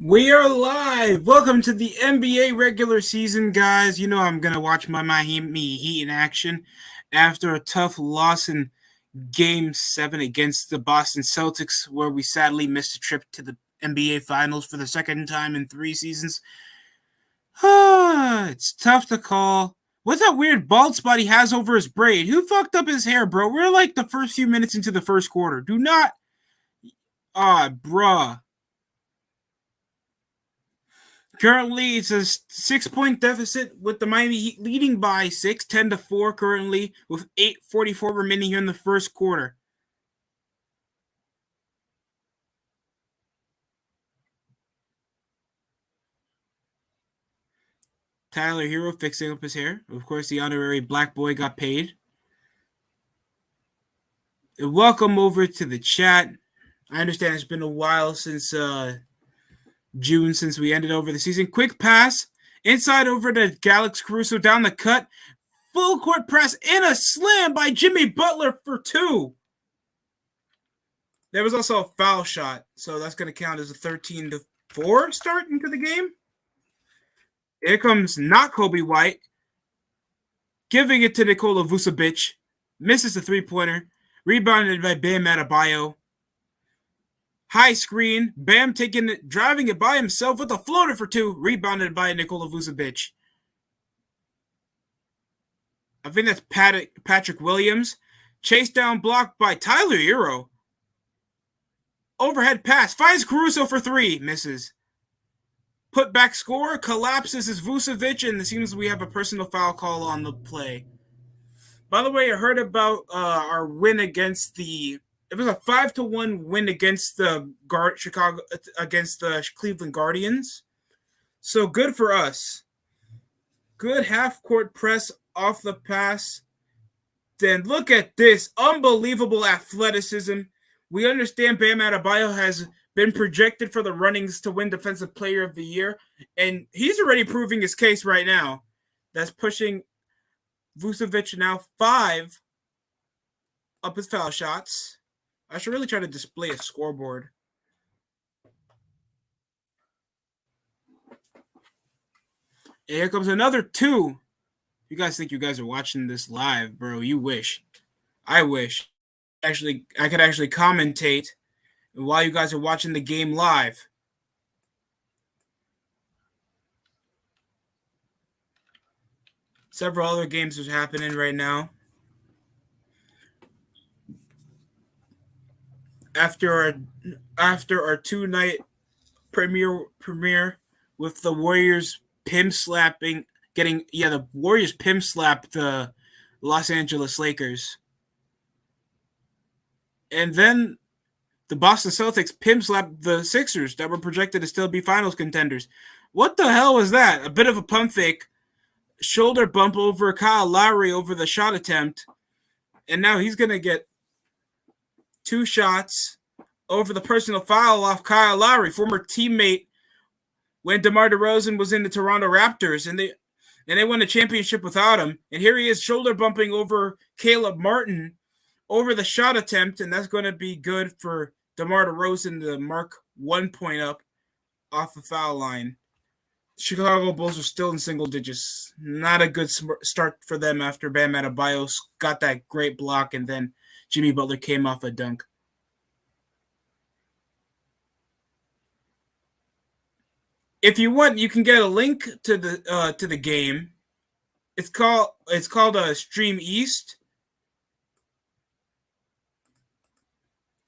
We are live. Welcome to the NBA regular season, guys. You know I'm gonna watch my Miami Heat in action after a tough loss in Game 7 against the Boston Celtics, where we sadly missed a trip to the NBA Finals for the second time in 3 seasons. It's tough to call. What's that weird bald spot he has over his braid? Who fucked up his hair, bro? We're like the first few minutes into the first quarter. Do not. Bruh. Currently, it's a 6-point deficit with the Miami Heat leading by 6, 10-4 currently, with 8:44 remaining here in the first quarter. Tyler Hero fixing up his hair. Of course, the honorary black boy got paid. And welcome over to the chat. I understand it's been a while since June since we ended over the season. Quick pass inside over to Alex Caruso down the cut. Full court press and a slam by Jimmy Butler for 2. There was also a foul shot, so that's going to count as a 13-4 start into the game. Here comes not Kobe White, giving it to Nikola Vucevic. Misses the three-pointer. Rebounded by Bam Adebayo. High screen. Bam driving it by himself with a floater for 2. Rebounded by Nikola Vucevic. I think that's Patrick Williams. Chase down block by Tyler Hero. Overhead pass. Finds Caruso for 3. Misses. Put back score. Collapses is Vucevic, and it seems we have a personal foul call on the play. By the way, I heard about our win against the. It was a 5-1 win against the Cleveland Guardians. So good for us. Good half court press off the pass. Then look at this unbelievable athleticism. We understand Bam Adebayo has been projected for the runnings to win Defensive Player of the Year, and he's already proving his case right now. That's pushing Vucevic now 5 up his foul shots. I should really try to display a scoreboard. And here comes another 2. You guys think you guys are watching this live, bro? You wish. I wish. Actually, I could actually commentate while you guys are watching the game live. Several other games are happening right now. After our 2-night premiere with the Warriors the Warriors pimp slapped the Los Angeles Lakers. And then the Boston Celtics pimp slapped the Sixers that were projected to still be finals contenders. What the hell was that? A bit of a pump fake. Shoulder bump over Kyle Lowry over the shot attempt. And now he's going to get 2 shots over the personal foul off Kyle Lowry, former teammate when DeMar DeRozan was in the Toronto Raptors, and they won a championship without him. And here he is shoulder bumping over Caleb Martin over the shot attempt, and that's going to be good for DeMar DeRozan to mark 1 point up off the foul line. Chicago Bulls are still in single digits. Not a good start for them after Bam Adebayo got that great block, and then Jimmy Butler came off a dunk. If you want, you can get a link to the game. It's called Stream East.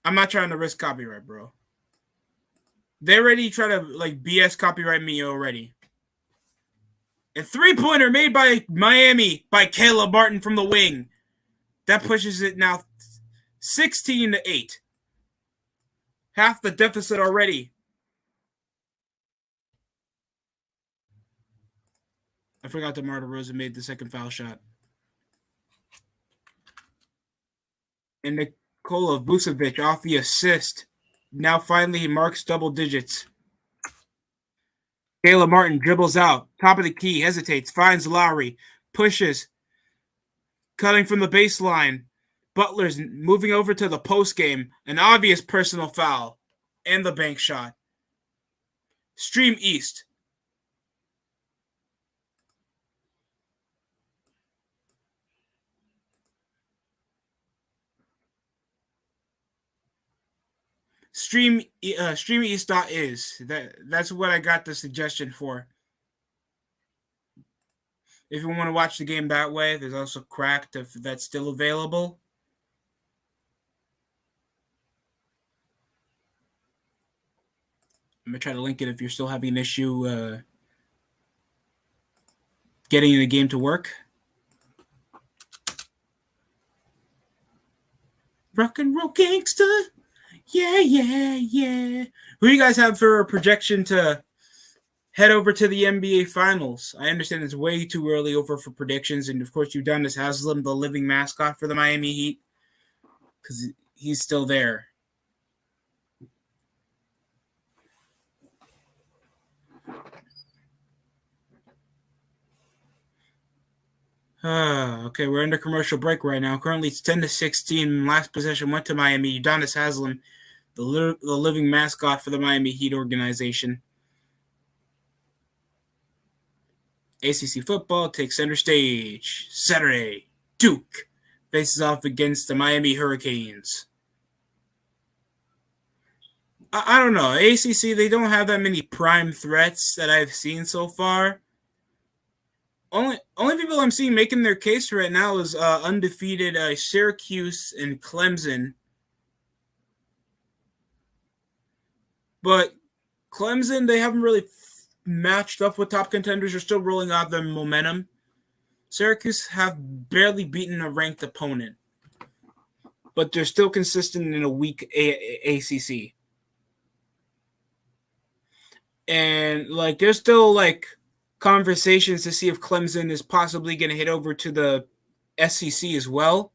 I'm not trying to risk copyright, bro. They already try to BS copyright me already. A 3-pointer made by Miami by Caleb Martin from the wing. That pushes it now 16-8. Half the deficit already. I forgot DeMar DeRozan made the second foul shot. And Nikola Vucevic off the assist. Now finally he marks double digits. Caleb Martin dribbles out. Top of the key. Hesitates. Finds Lowry. Pushes. Cutting from the baseline. Butler's moving over to the post game. An obvious personal foul. And the bank shot. Stream East. StreamEast.is. That's what I got the suggestion for. If you want to watch the game that way, there's also Cracked if that's still available. I'm gonna try to link it if you're still having an issue getting the game to work. Rock and roll gangster. Yeah, yeah, yeah. Who do you guys have for a projection to head over to the NBA Finals? I understand it's way too early over for predictions, and of course, Udonis Haslem, the living mascot for the Miami Heat, because he's still there. Okay, we're under commercial break right now. Currently, it's 10-16. Last possession went to Miami. Udonis Haslem, the living mascot for the Miami Heat organization. ACC football takes center stage. Saturday, Duke faces off against the Miami Hurricanes. I don't know. ACC, they don't have that many prime threats that I've seen so far. Only people I'm seeing making their case right now is undefeated Syracuse and Clemson. But Clemson, they haven't really matched up with top contenders. They're still rolling out their momentum. Syracuse have barely beaten a ranked opponent, but they're still consistent in a weak ACC. And like, there's still like conversations to see if Clemson is possibly going to hit over to the SEC as well,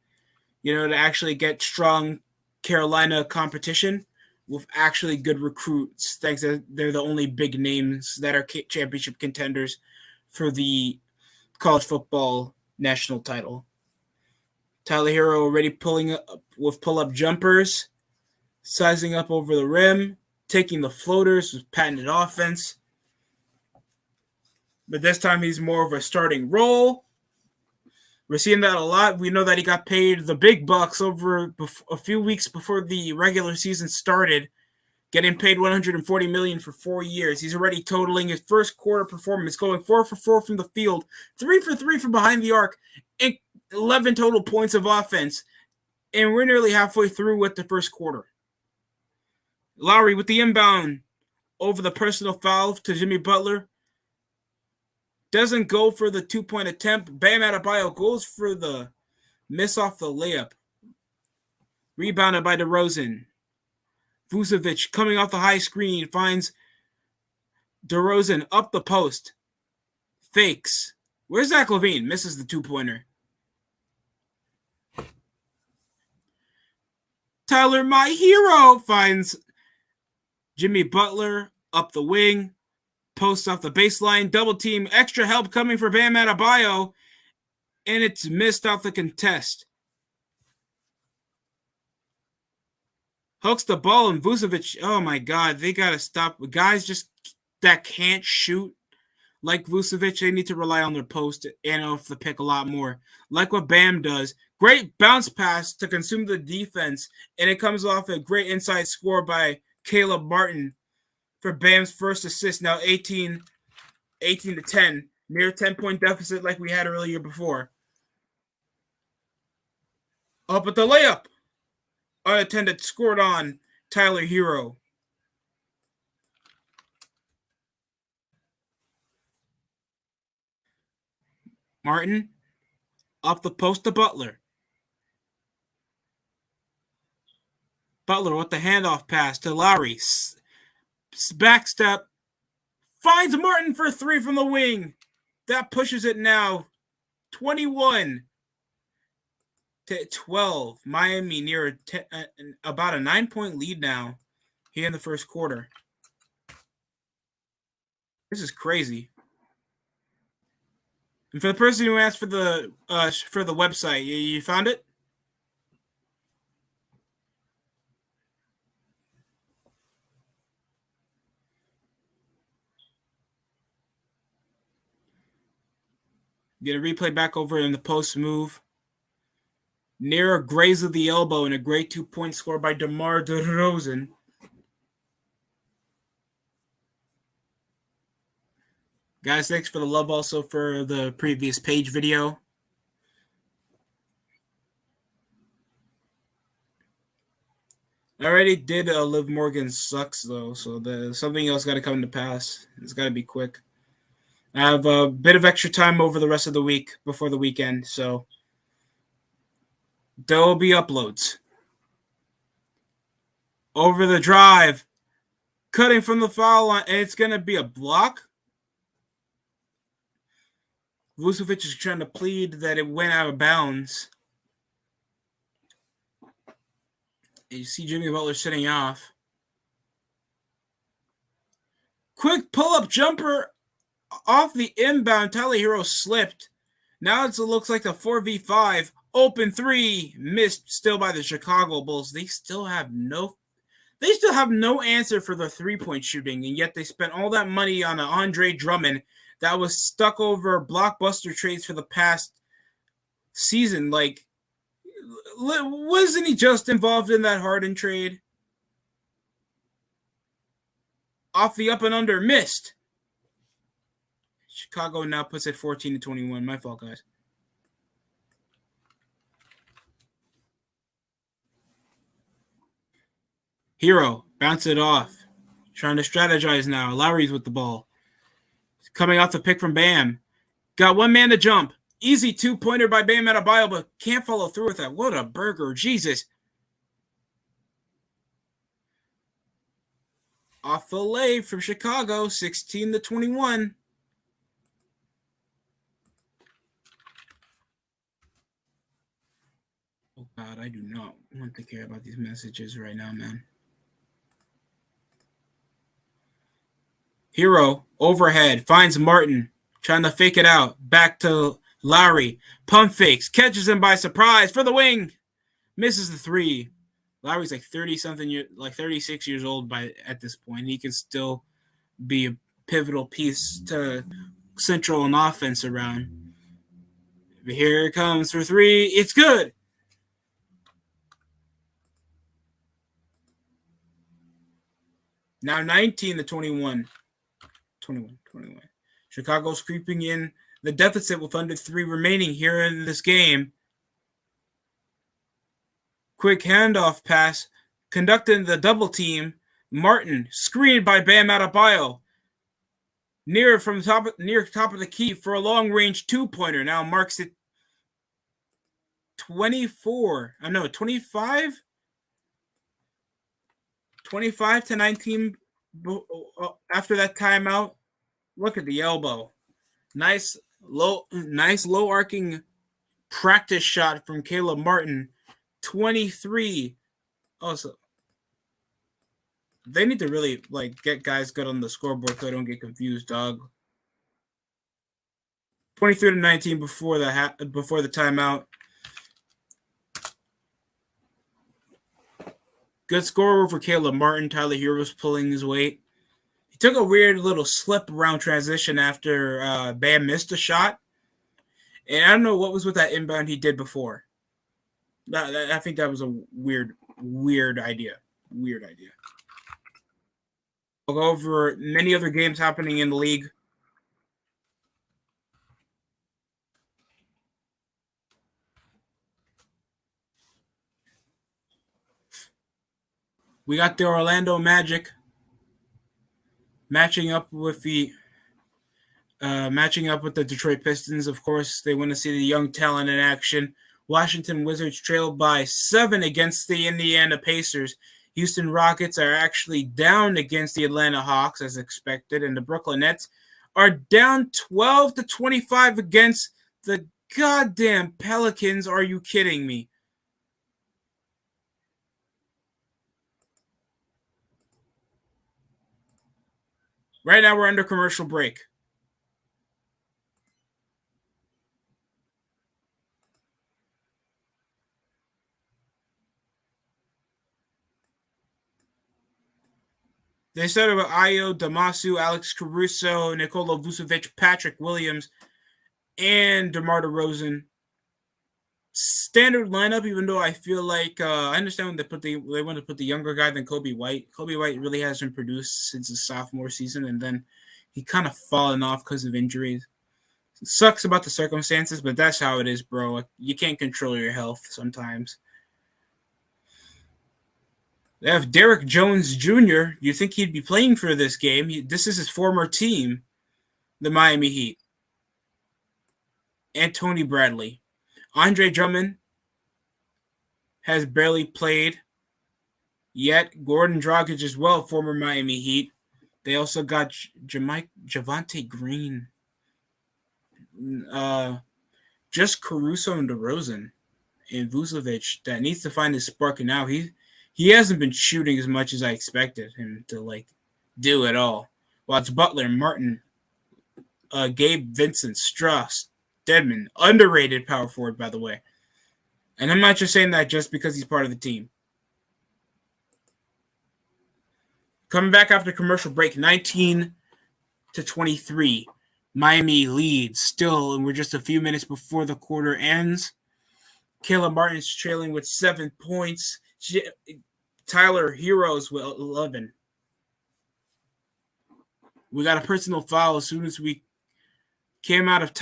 to actually get strong Carolina competition with actually good recruits. Thanks that they're the only big names that are championship contenders for the college football national title. Tyler Hero already pulling up with pull-up jumpers, sizing up over the rim, taking the floaters with patented offense. But this time he's more of a starting role. We're seeing that a lot. We know that he got paid the big bucks over a few weeks before the regular season started, getting paid $140 million for 4 years. He's already totaling his first quarter performance, going 4 for 4 from the field, 3 for 3 from behind the arc, and 11 total points of offense. And we're nearly halfway through with the first quarter. Lowry with the inbound over the personal foul to Jimmy Butler. Doesn't go for the 2-point attempt. Bam Adebayo goes for the miss off the layup. Rebounded by DeRozan. Vucevic coming off the high screen finds DeRozan up the post. Fakes. Where's Zach LaVine? Misses the 2-pointer. Tyler, my hero, finds Jimmy Butler up the wing. Post off the baseline. Double team. Extra help coming for Bam Adebayo. And it's missed off the contest. Hooks the ball and Vucevic. Oh my God. They got to stop. Guys just that can't shoot like Vucevic, they need to rely on their post and off the pick a lot more. Like what Bam does. Great bounce pass to consume the defense. And it comes off a great inside score by Caleb Martin for Bam's first assist. Now 18 to 10. Near 10-point deficit like we had earlier before. Up at the layup. Unattended, scored on Tyler Hero. Martin up the post to Butler. Butler with the handoff pass to Lowry. Backstep. Finds Martin for 3 from the wing. That pushes it now 21 to 12. Miami near about a 9-point lead now here in the first quarter. This is crazy. And for the person who asked for the website, you found it? Get a replay back over in the post move. Near a graze of the elbow and a great 2-point score by DeMar DeRozan. Guys, thanks for the love also for the previous page video. I already did Liv Morgan sucks, though, so something else got to come to pass. It's got to be quick. I have a bit of extra time over the rest of the week before the weekend, so there will be uploads. Over the drive, cutting from the foul line, and it's going to be a block. Vucevic is trying to plead that it went out of bounds. You see Jimmy Butler sitting off. Quick pull-up jumper off the inbound. Tyler Hero slipped. Now it looks like a 4v5. Open three. Missed still by the Chicago Bulls. They still have no answer for the three-point shooting, and yet they spent all that money on an Andre Drummond that was stuck over blockbuster trades for the past season. Like, wasn't he just involved in that Harden trade? Off the up and under, missed. Chicago now puts it 14-21. My fault, guys. Hero, bounce it off. Trying to strategize now. Lowry's with the ball. Coming off the pick from Bam. Got one man to jump. Easy two-pointer by Bam Adebayo, but can't follow through with that. What a burger. Jesus. Off the lay from Chicago, 16-21. Oh, God, I do not want to care about these messages right now, man. Hero, overhead, finds Martin, trying to fake it out. Back to Lowry. Pump fakes, catches him by surprise for the wing. Misses the three. Lowry's like 30-something, like 36 years old at this point. He can still be a pivotal piece to central an offense around. Here it comes for three. It's good. Now 19-21. 21. Chicago's creeping in the deficit with under 3 remaining here in this game. Quick handoff pass, conducting the double team. Martin, screened by Bam Adebayo. Near top of the key for a long-range two-pointer. Now marks it 25? 25-19 after that timeout. Look at the elbow. Nice low arcing practice shot from Caleb Martin. 23. Also, they need to really get guys good on the scoreboard so I don't get confused, dog. 23-19 before the timeout. Good score over Caleb Martin. Tyler Hero was pulling his weight. He took a weird little slip around transition after Bam missed a shot. And I don't know what was with that inbound he did before. I think that was a weird idea. We'll go over many other games happening in the league. We got the Orlando Magic matching up with the Detroit Pistons. Of course, they want to see the young talent in action. Washington Wizards trailed by 7 against the Indiana Pacers. Houston Rockets are actually down against the Atlanta Hawks as expected, and the Brooklyn Nets are down 12-25 against the goddamn Pelicans. Are you kidding me? Right now we're under commercial break. They started with Ayo, Damasu, Alex Caruso, Nikola Vucevic, Patrick Williams, and DeMar DeRozan. Standard lineup, even though I feel like I understand when they want to put the younger guy than Kobe White. Kobe White really hasn't produced since his sophomore season, and then he kind of fallen off because of injuries. It sucks about the circumstances, but that's how it is, bro. You can't control your health sometimes. They have Derrick Jones Jr. You think he'd be playing for this game? This is his former team, the Miami Heat. And Tony Bradley. Andre Drummond has barely played yet. Gordon Dragic as well, former Miami Heat. They also got Javonte Green. Just Caruso and DeRozan and Vucevic that needs to find his spark, and now he hasn't been shooting as much as I expected him to do at all. Well, it's Butler, Martin, Gabe Vincent, Strauss, Dedmon, underrated power forward, by the way. And I'm not just saying that just because he's part of the team. Coming back after commercial break, 19-23. Miami leads still, and we're just a few minutes before the quarter ends. Caleb Martin's trailing with 7 points. Tyler Heroes with 11. We got a personal foul as soon as we came out of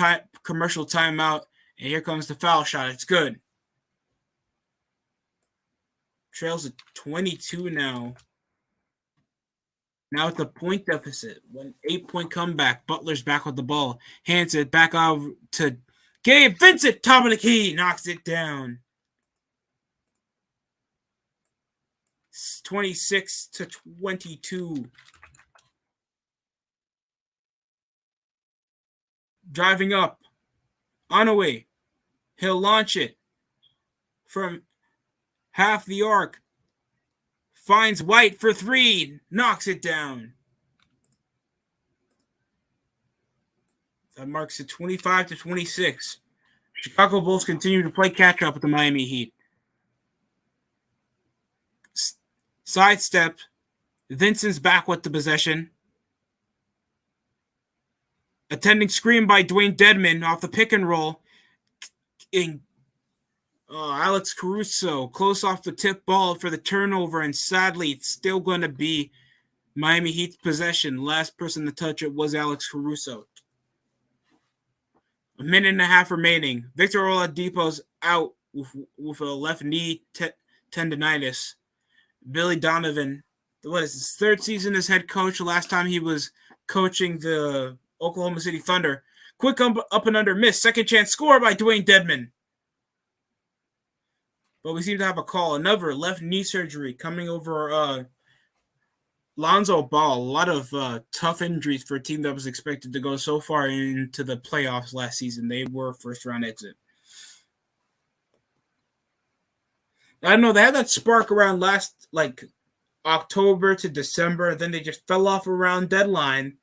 commercial timeout, and here comes the foul shot. It's good. Trails at 22 now. Now it's a point deficit. 8-point comeback. Butler's back with the ball. Hands it back out to Gabe Vincent. Top of the key. Knocks it down. 26-22. Driving up. On a way. He'll launch it from half the arc. Finds White for 3. Knocks it down. That marks it 25-26. Chicago Bulls continue to play catch up with the Miami Heat. Sidestep. Vincent's back with the possession. Attending screen by Dwayne Dedmon off the pick and roll. Alex Caruso close off the tip ball for the turnover, and sadly, it's still going to be Miami Heat's possession. Last person to touch it was Alex Caruso. A minute and a half remaining. Victor Oladipo's out with a left knee tendonitis. Billy Donovan, what is his third season as head coach? Last time he was coaching the Oklahoma City Thunder. Quick up and under miss. Second chance score by Dwayne Dedmon. But we seem to have a call. Another left knee surgery coming over Lonzo Ball. A lot of tough injuries for a team that was expected to go so far into the playoffs last season. They were first-round exit. I don't know. They had that spark around October to December. Then they just fell off around deadline.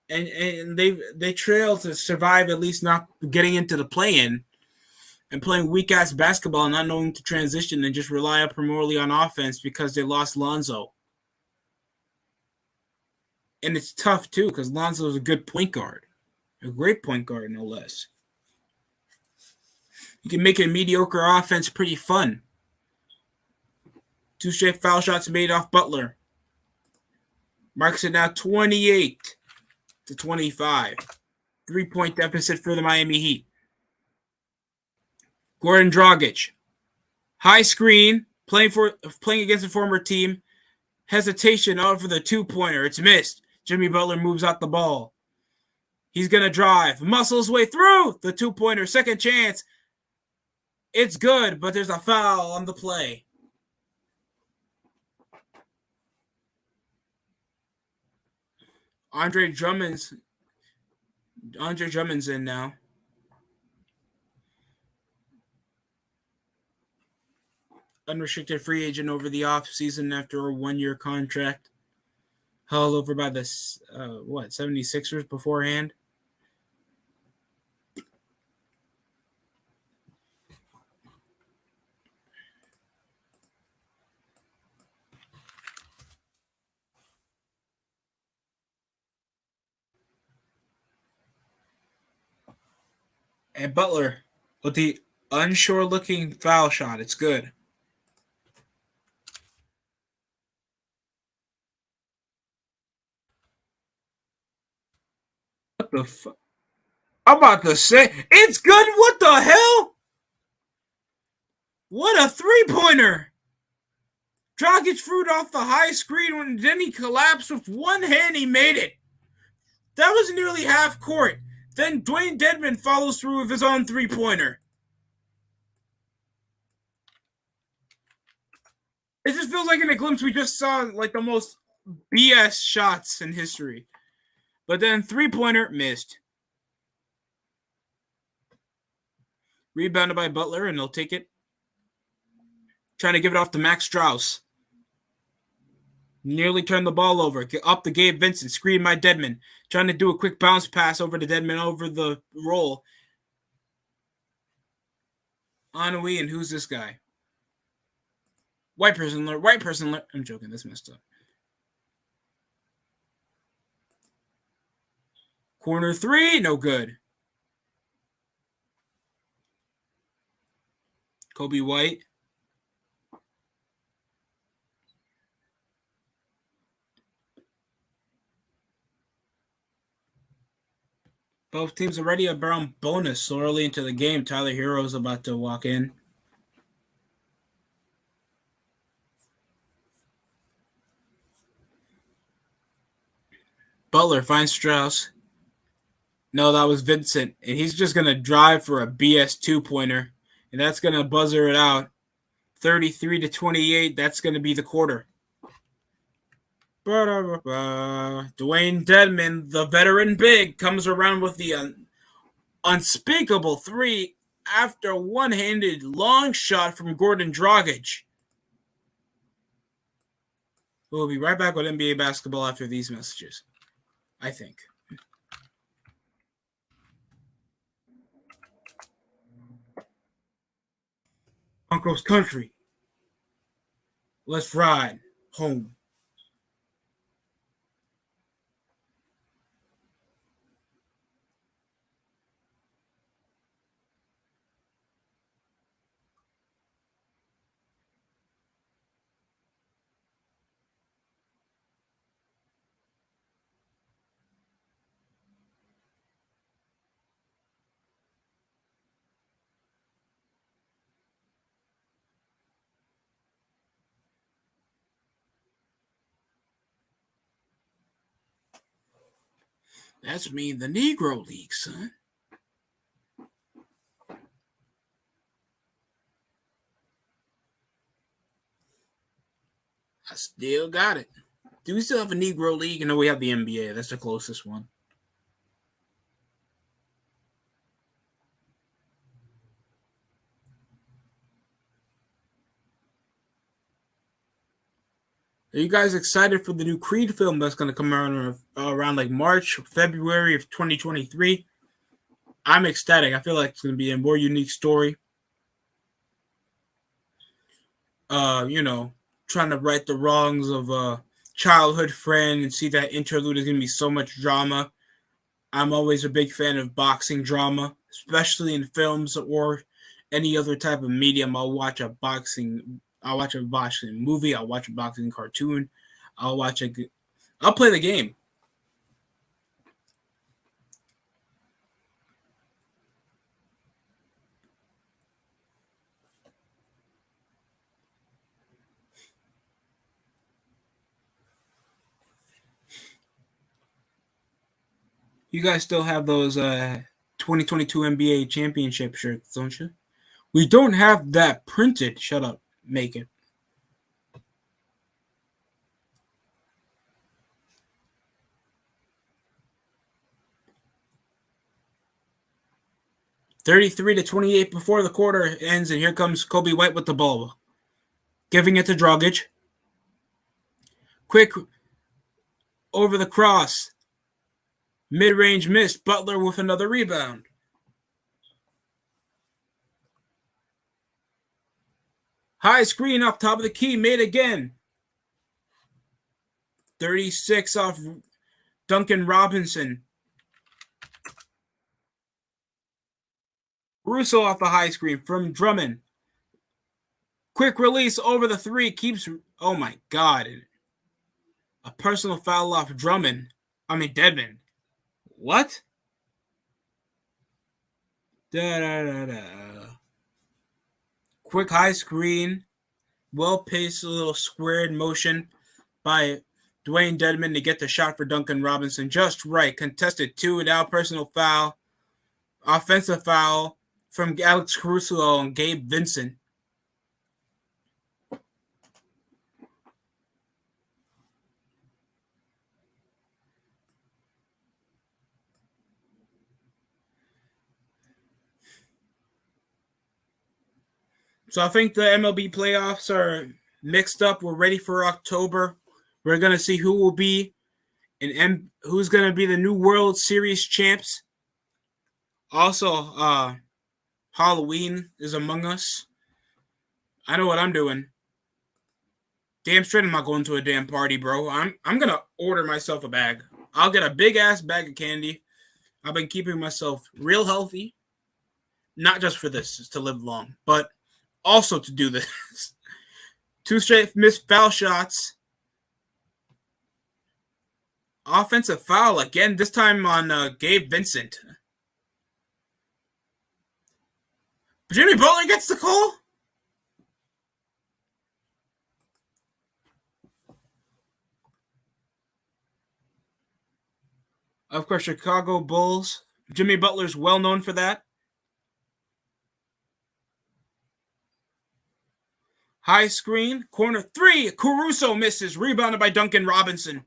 And they trailed to survive, at least not getting into the play-in. And playing weak-ass basketball and not knowing to transition and just rely primarily on offense because they lost Lonzo. And it's tough, too, because Lonzo is a good point guard. A great point guard, no less. You can make a mediocre offense pretty fun. 2 straight foul shots made off Butler. Marks it now 28-25. 3-point deficit for the Miami Heat. Gordon Dragic. High screen, playing against a former team. Hesitation out for the 2-pointer. It's missed. Jimmy Butler moves out the ball. He's going to drive. Muscles his way through the 2-pointer. Second chance. It's good, but there's a foul on the play. Andre Drummond's in now. Unrestricted free agent over the offseason after a 1-year contract. Held over by the 76ers beforehand. And Butler with the unsure-looking foul shot. It's good. What the fuck? I'm about to say, it's good. What the hell? What a three-pointer. Dragic threw it off the high screen when then he collapsed with one hand. He made it. That was nearly half court. Then Dwayne Dedmon follows through with his own three-pointer. It just feels like in a glimpse we just saw like the most BS shots in history. But then three-pointer missed. Rebounded by Butler, and they'll take it. Trying to give it off to Max Strauss. Nearly turned the ball over. Get up to Gabe Vincent. Screen by Dedmon. Trying to do a quick bounce pass over to Dedmon over the roll. Anui, and who's this guy? White person alert. I'm joking. This messed up. Corner three. No good. Kobe White. Both teams already around bonus so early into the game. Tyler Hero's about to walk in. Butler finds Strauss. No, that was Vincent. And he's just going to drive for a BS two-pointer. And that's going to buzzer it out. 33-28. That's going to be the quarter. Dwayne Dedmon, the veteran big, comes around with the unspeakable three after one-handed long shot from Gordon Dragic. We'll be right back with NBA basketball after these messages, I think. Uncle's country. Let's ride home. That's me, the Negro League, son. I still got it. Do we still have a Negro League? No, we have the NBA. That's the closest one. Are you guys excited for the new Creed film that's going to come around like March, February of 2023? I'm ecstatic. I feel like it's going to be a more unique story. Trying to right the wrongs of a childhood friend and see that interlude is going to be so much drama. I'm always a big fan of boxing drama, especially in films or any other type of medium. I'll watch a boxing movie. I'll watch a boxing cartoon. I'll play the game. You guys still have those 2022 NBA championship shirts, don't you? We don't have that printed. Shut up. Make it. (33-28) before the quarter ends, and here comes Kobe White with the ball. Giving it to Dragic. Quick over the cross. Mid-range miss. Butler with another rebound. High screen off top of the key. Made again. 36 off Duncan Robinson. Russo off the high screen from Drummond. Quick release over the three. Keeps. Oh my God. A personal foul off Drummond. Deadman. What? Da-da-da-da. Quick high screen. Well-paced little squared motion by Dwayne Dedman to get the shot for Duncan Robinson just right. Contested 2 without personal foul. Offensive foul from Alex Caruso and Gabe Vincent. So I think the MLB playoffs are mixed up. We're ready for October. We're going to see who will be who's going to be the new World Series champs. Also, Halloween is among us. I know what I'm doing. Damn straight I'm not going to a damn party, bro. I'm going to order myself a bag. I'll get a big-ass bag of candy. I've been keeping myself real healthy. Not just for this, it's to live long, but also to do this. 2 straight missed foul shots. Offensive foul again, this time on Gabe Vincent. Jimmy Butler gets the call? Of course, Chicago Bulls. Jimmy Butler's well known for that. High screen, corner 3. Caruso misses, rebounded by Duncan Robinson.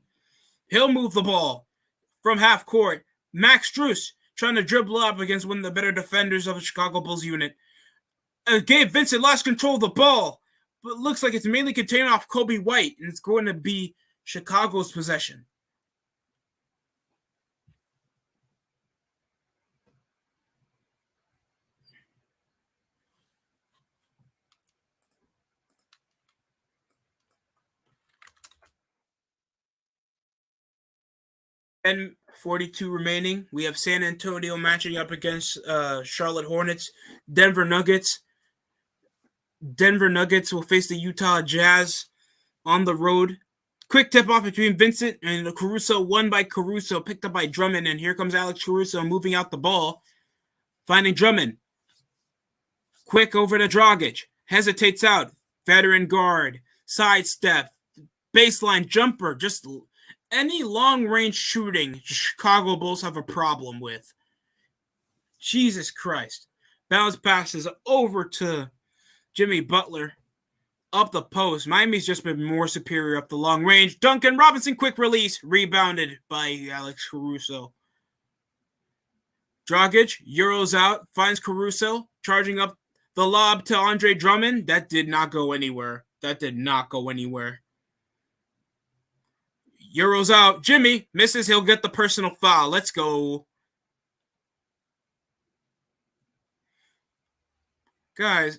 He'll move the ball from half court. Max Strus trying to dribble up against one of the better defenders of the Chicago Bulls unit. Gabe Vincent lost control of the ball, but looks like it's mainly contained off Kobe White, and it's going to be Chicago's possession. And 42 remaining. We have San Antonio matching up against Charlotte Hornets. Denver Nuggets. Denver Nuggets will face the Utah Jazz on the road. Quick tip off between Vincent and Caruso. Won by Caruso, picked up by Drummond. And here comes Alex Caruso moving out the ball. Finding Drummond. Quick over to Dragic. Hesitates out. Veteran guard. Sidestep. Baseline jumper. Just any long-range shooting Chicago Bulls have a problem with. Jesus Christ. Bounce passes over to Jimmy Butler. Up the post. Miami's just been more superior up the long range. Duncan Robinson, quick release. Rebounded by Alex Caruso. Dragic, Euros out. Finds Caruso. Charging up the lob to Andre Drummond. That did not go anywhere. Euros out. Jimmy misses. He'll get the personal foul. Let's go. Guys,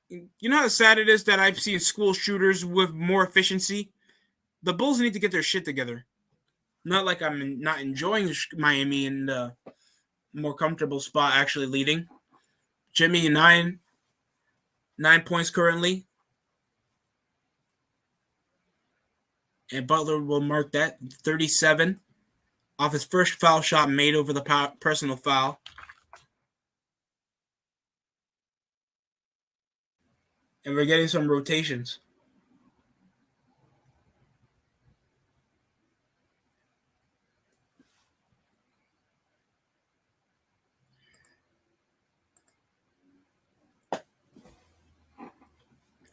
you know how sad it is that I've seen school shooters with more efficiency? The Bulls need to get their shit together. Not like I'm not enjoying Miami in the more comfortable spot actually leading. Jimmy, 9 points currently. And Butler will mark that 37 off his first foul shot made over the personal foul. And we're getting some rotations.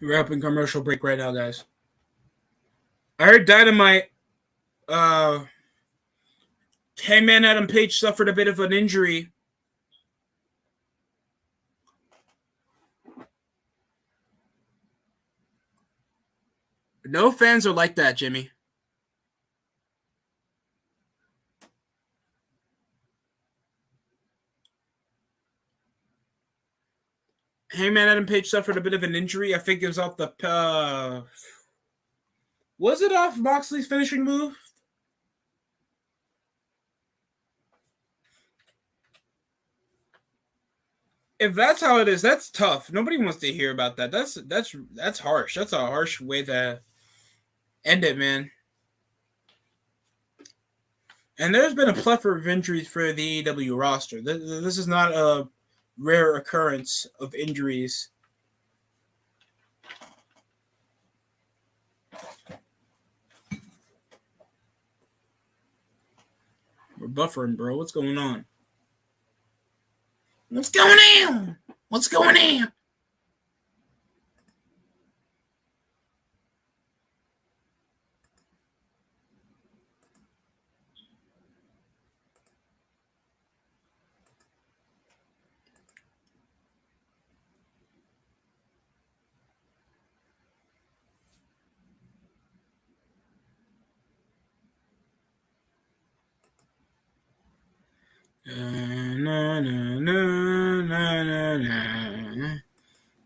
We're up in commercial break right now, guys. I heard Dynamite, Hangman Adam Page suffered a bit of an injury. No fans are like that, Jimmy. Hangman Adam Page suffered a bit of an injury. I think it was off the... was it off Moxley's finishing move? If that's how it is, that's tough. Nobody wants to hear about that. That's harsh. That's a harsh way to end it, man. And there's been a plethora of injuries for the AEW roster. This is not a rare occurrence of injuries. We're buffering, bro. What's going on? What's going on? What's going on?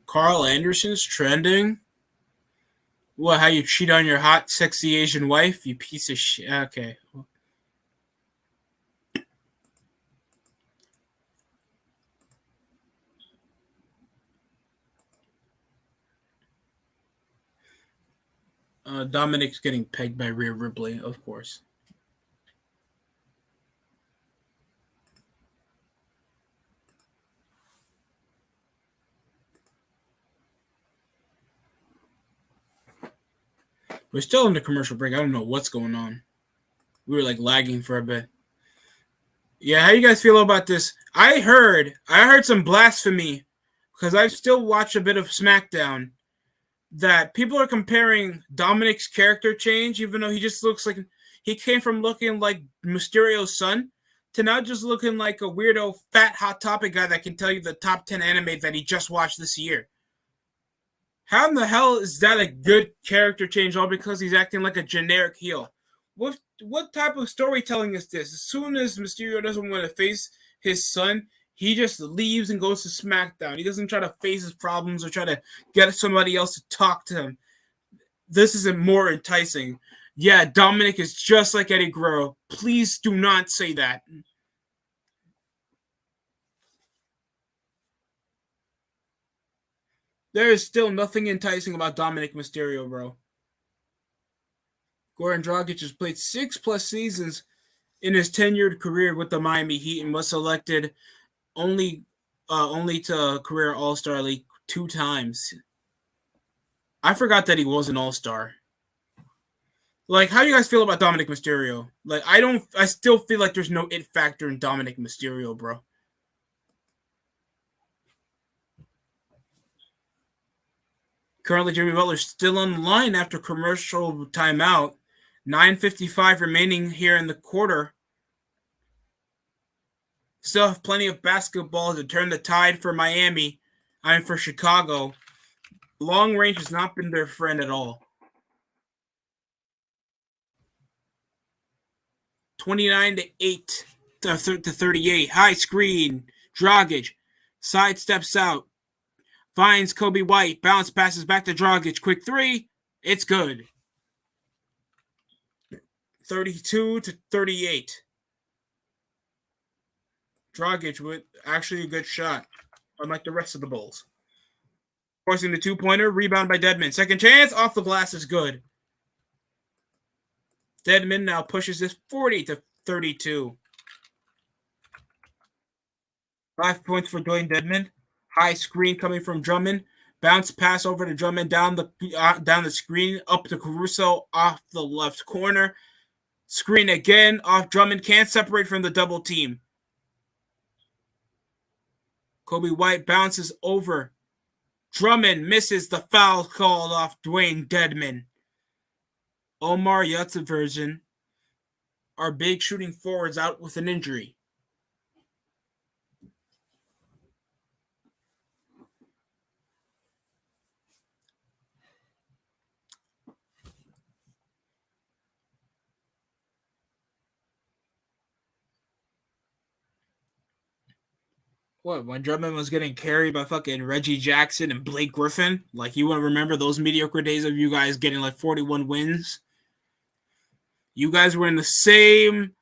Carl Anderson's trending. What? How you cheat on your hot, sexy Asian wife? You piece of shit. Okay. Dominic's getting pegged by Rhea Ripley, of course. We're still in the commercial break. I don't know what's going on. We were like lagging for a bit. Yeah, how you guys feel about this? I heard some blasphemy because I've still watched a bit of SmackDown that people are comparing Dominic's character change, even though he just looks like he came from looking like Mysterio's son to now just looking like a weirdo, fat, Hot Topic guy that can tell you the top 10 anime that he just watched this year. How in the hell is that a good character change all because he's acting like a generic heel? What type of storytelling is this? As soon as Mysterio doesn't want to face his son, he just leaves and goes to SmackDown. He doesn't try to face his problems or try to get somebody else to talk to him. This isn't more enticing. Yeah, Dominic is just like Eddie Guerrero. Please do not say that. There is still nothing enticing about Dominic Mysterio, bro. Goran Dragic has played 6+ seasons in his tenured career with the Miami Heat and was selected only to career All-Star League 2 times. I forgot that he was an All-Star. Like, how do you guys feel about Dominic Mysterio? Like, I still feel like there's no it factor in Dominic Mysterio, bro. Currently, Jimmy Butler's still on the line after commercial timeout. 9:55 remaining here in the quarter. Still have plenty of basketball to turn the tide for Miami. For Chicago. Long range has not been their friend at all. 29-8 to 38. High screen. Dragic sidesteps out. Finds Kobe White. Bounce passes back to Dragic. Quick three. It's good. 32-38. Dragic with actually a good shot, unlike the rest of the Bulls. Forcing the two-pointer. Rebound by Dedmon. Second chance. Off the glass is good. Dedmon now pushes this 40-32. 5 points for Dwayne Dedmon. High screen coming from Drummond. Bounce pass over to Drummond down the screen, up to Caruso off the left corner. Screen again off Drummond. Can't separate from the double team. Kobe White bounces over. Drummond misses the foul called off Dwayne Dedmon. Omar Yurtseversen, our big shooting forwards, out with an injury. What, when Drummond was getting carried by fucking Reggie Jackson and Blake Griffin? Like, you want to remember those mediocre days of you guys getting like 41 wins? You guys were in the same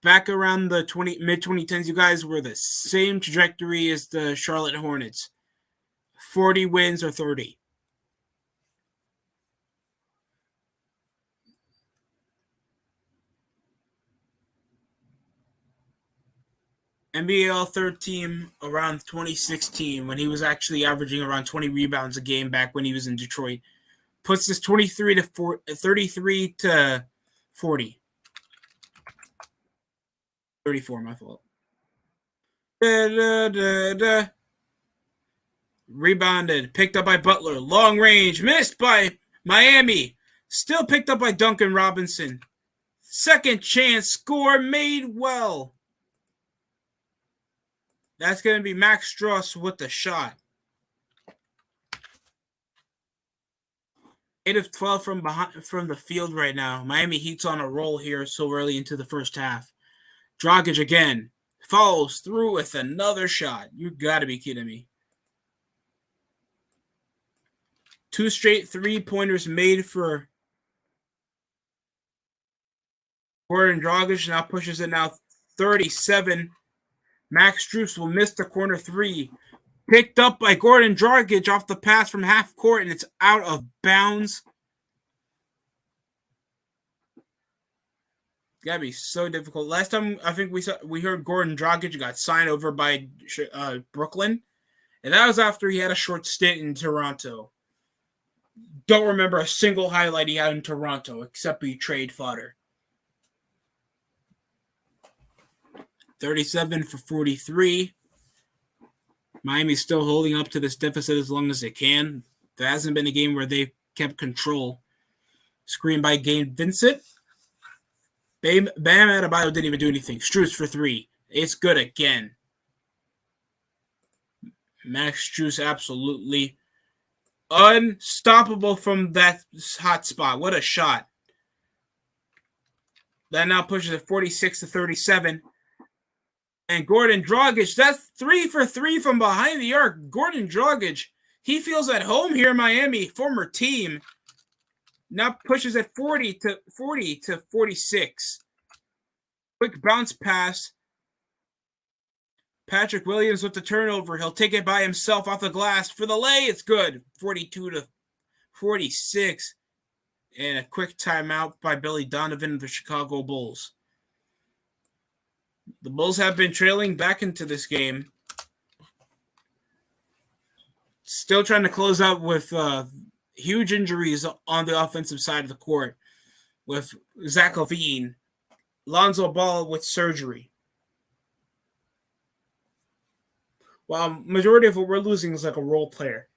back around the mid 2010s, you guys were the same trajectory as the Charlotte Hornets. 40 wins or 30. NBA All-Third Team around 2016 when he was actually averaging around 20 rebounds a game back when he was in Detroit. Puts this 33 to 40. 34, my fault. Rebounded, picked up by Butler. Long range, missed by Miami. Still picked up by Duncan Robinson. Second chance, score made well. That's going to be Max Strus with the shot. 8 of 12 from the field right now. Miami Heat's on a roll here so early into the first half. Dragic again follows through with another shot. You got to be kidding me. 2 straight three-pointers made for Gordon Dragic. Now pushes it now 37. Max Strus will miss the corner three. Picked up by Gordon Dragic off the pass from half court, and it's out of bounds. Gotta be so difficult. Last time I think we heard Gordon Dragic got signed over by Brooklyn, and that was after he had a short stint in Toronto. Don't remember a single highlight he had in Toronto except be trade fodder. 37 for 43. Miami's still holding up to this deficit as long as they can. There hasn't been a game where they've kept control. Screen by Gabe Vincent. Bam Adebayo didn't even do anything. Strus for 3. It's good again. Max Strus absolutely unstoppable from that hot spot. What a shot. That now pushes it 46 to 37. And Gordon Dragic, that's 3 for 3 from behind the arc. Gordon Dragic, he feels at home here in Miami, former team. Now pushes it 40 to 46. Quick bounce pass. Patrick Williams with the turnover. He'll take it by himself off the glass for the lay. It's good. 42 to 46. And a quick timeout by Billy Donovan of the Chicago Bulls. The Bulls have been trailing back into this game. Still trying to close out with huge injuries on the offensive side of the court with Zach LaVine, Lonzo Ball with surgery. While majority of what we're losing is like a role player.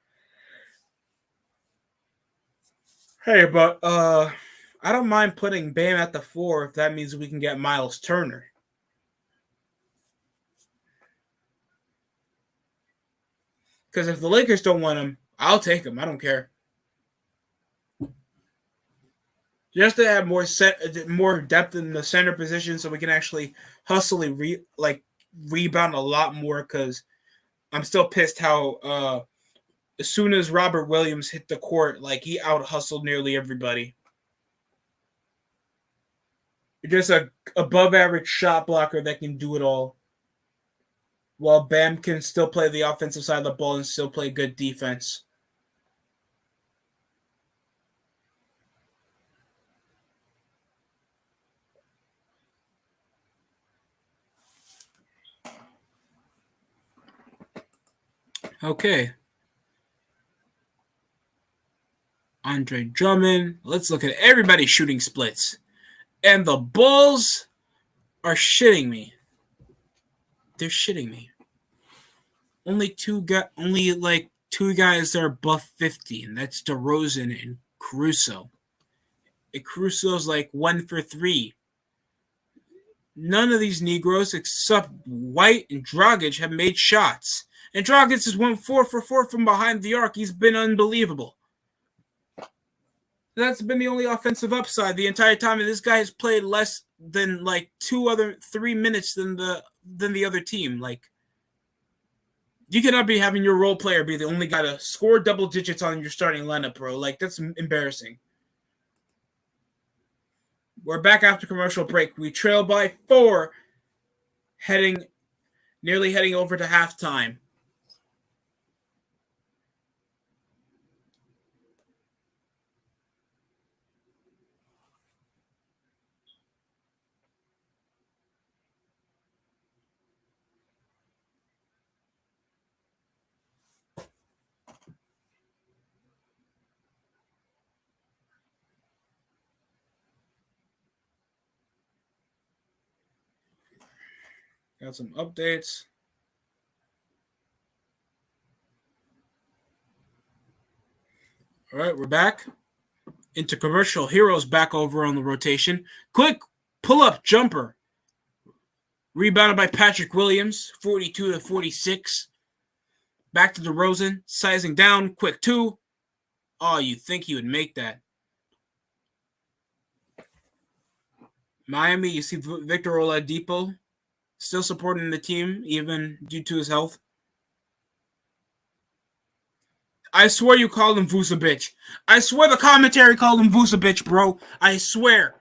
Hey, but I don't mind putting Bam at the 4 if that means we can get Miles Turner. Because if the Lakers don't want him, I'll take him. I don't care. Just to have more depth in the center position so we can actually hustle and rebound a lot more, because I'm still pissed how as soon as Robert Williams hit the court, like he out-hustled nearly everybody. Just a above-average shot blocker that can do it all. While Bam can still play the offensive side of the ball and still play good defense. Okay. Andre Drummond. Let's look at everybody shooting splits. And the Bulls are shitting me. They're shitting me. Only two guys that are buff 50, and that's DeRozan and Caruso. And Caruso's like 1 for 3. None of these Negroes except White and Dragic have made shots. And Dragic has won 4 for 4 from behind the arc. He's been unbelievable. That's been the only offensive upside the entire time, and this guy has played less than like 3 minutes than the other team. Like, you cannot be having your role player be the only guy to score double digits on your starting lineup, bro. Like, that's embarrassing. We're back after commercial break. We trail by 4, nearly heading over to halftime. Got some updates. All right, we're back. Into commercial. Heroes back over on the rotation. Quick pull-up jumper. Rebounded by Patrick Williams, 42-46. Back to DeRozan, sizing down. Quick 2. Oh, you'd think he would make that. Miami, you see Victor Oladipo still supporting the team, even due to his health. I swear you called him Vucevic. I swear the commentary called him Vucevic, bro. I swear.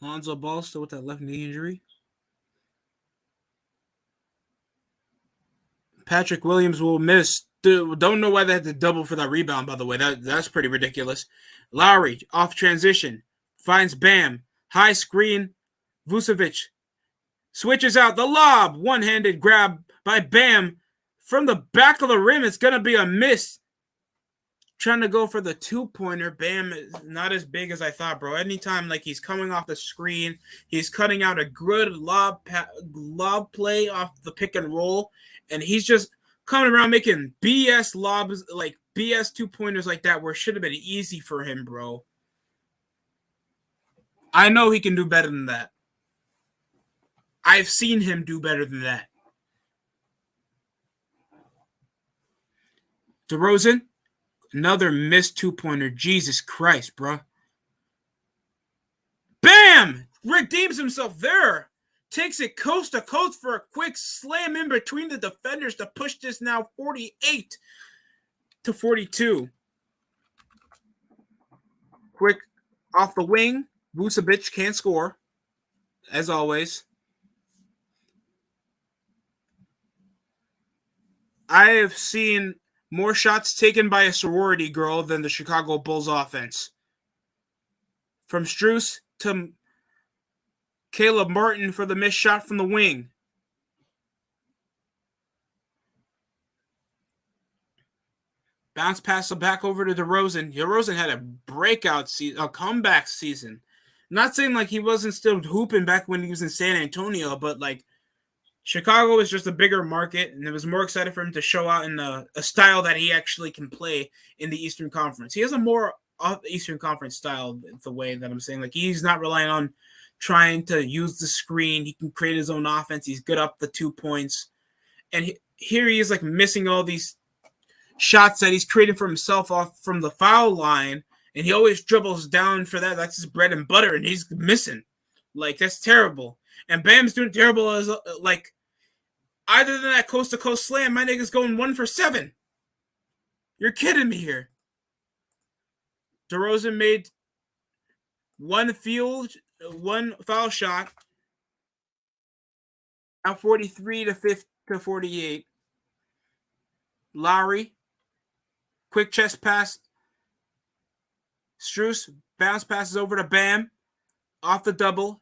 Lonzo Ball still with that left knee injury. Patrick Williams will miss. Dude, don't know why they had to double for that rebound, by the way. That's pretty ridiculous. Lowry, off transition, finds Bam. High screen. Vucevic switches out the lob. One-handed grab by Bam. From the back of the rim, it's going to be a miss. Trying to go for the 2-pointer. Bam is not as big as I thought, bro. Anytime like he's coming off the screen, he's cutting out a good lob play off the pick and roll, and he's just coming around making BS lobs, like BS 2-pointers like that, where it should have been easy for him, bro. I know he can do better than that. I've seen him do better than that. DeRozan, another missed 2-pointer. Jesus Christ, bro. Bam! Redeems himself there. Takes it coast to coast for a quick slam in between the defenders to push this now 48-42. Quick off the wing. Vucevic can't score, as always. I have seen more shots taken by a sorority girl than the Chicago Bulls offense. From Strus to Caleb Martin for the missed shot from the wing. Bounce pass back over to DeRozan. DeRozan had a breakout season, a comeback season. Not saying like he wasn't still hooping back when he was in San Antonio, but like Chicago is just a bigger market, and it was more excited for him to show out in a style that he actually can play in the Eastern Conference. He has a more Eastern Conference style, the way that I'm saying. Like, he's not relying on trying to use the screen. He can create his own offense. He's good up the 2 points. And here he is, like, missing all these shots that he's creating for himself off from the foul line, and he always dribbles down for that. That's his bread and butter, and he's missing. Like, that's terrible. And Bam's doing terrible as, like, other than that coast-to-coast slam, my nigga's going 1 for 7. You're kidding me here. DeRozan made one foul shot. Now 43-48. Lowry, quick chest pass. Strus bounce passes over to Bam. Off the double.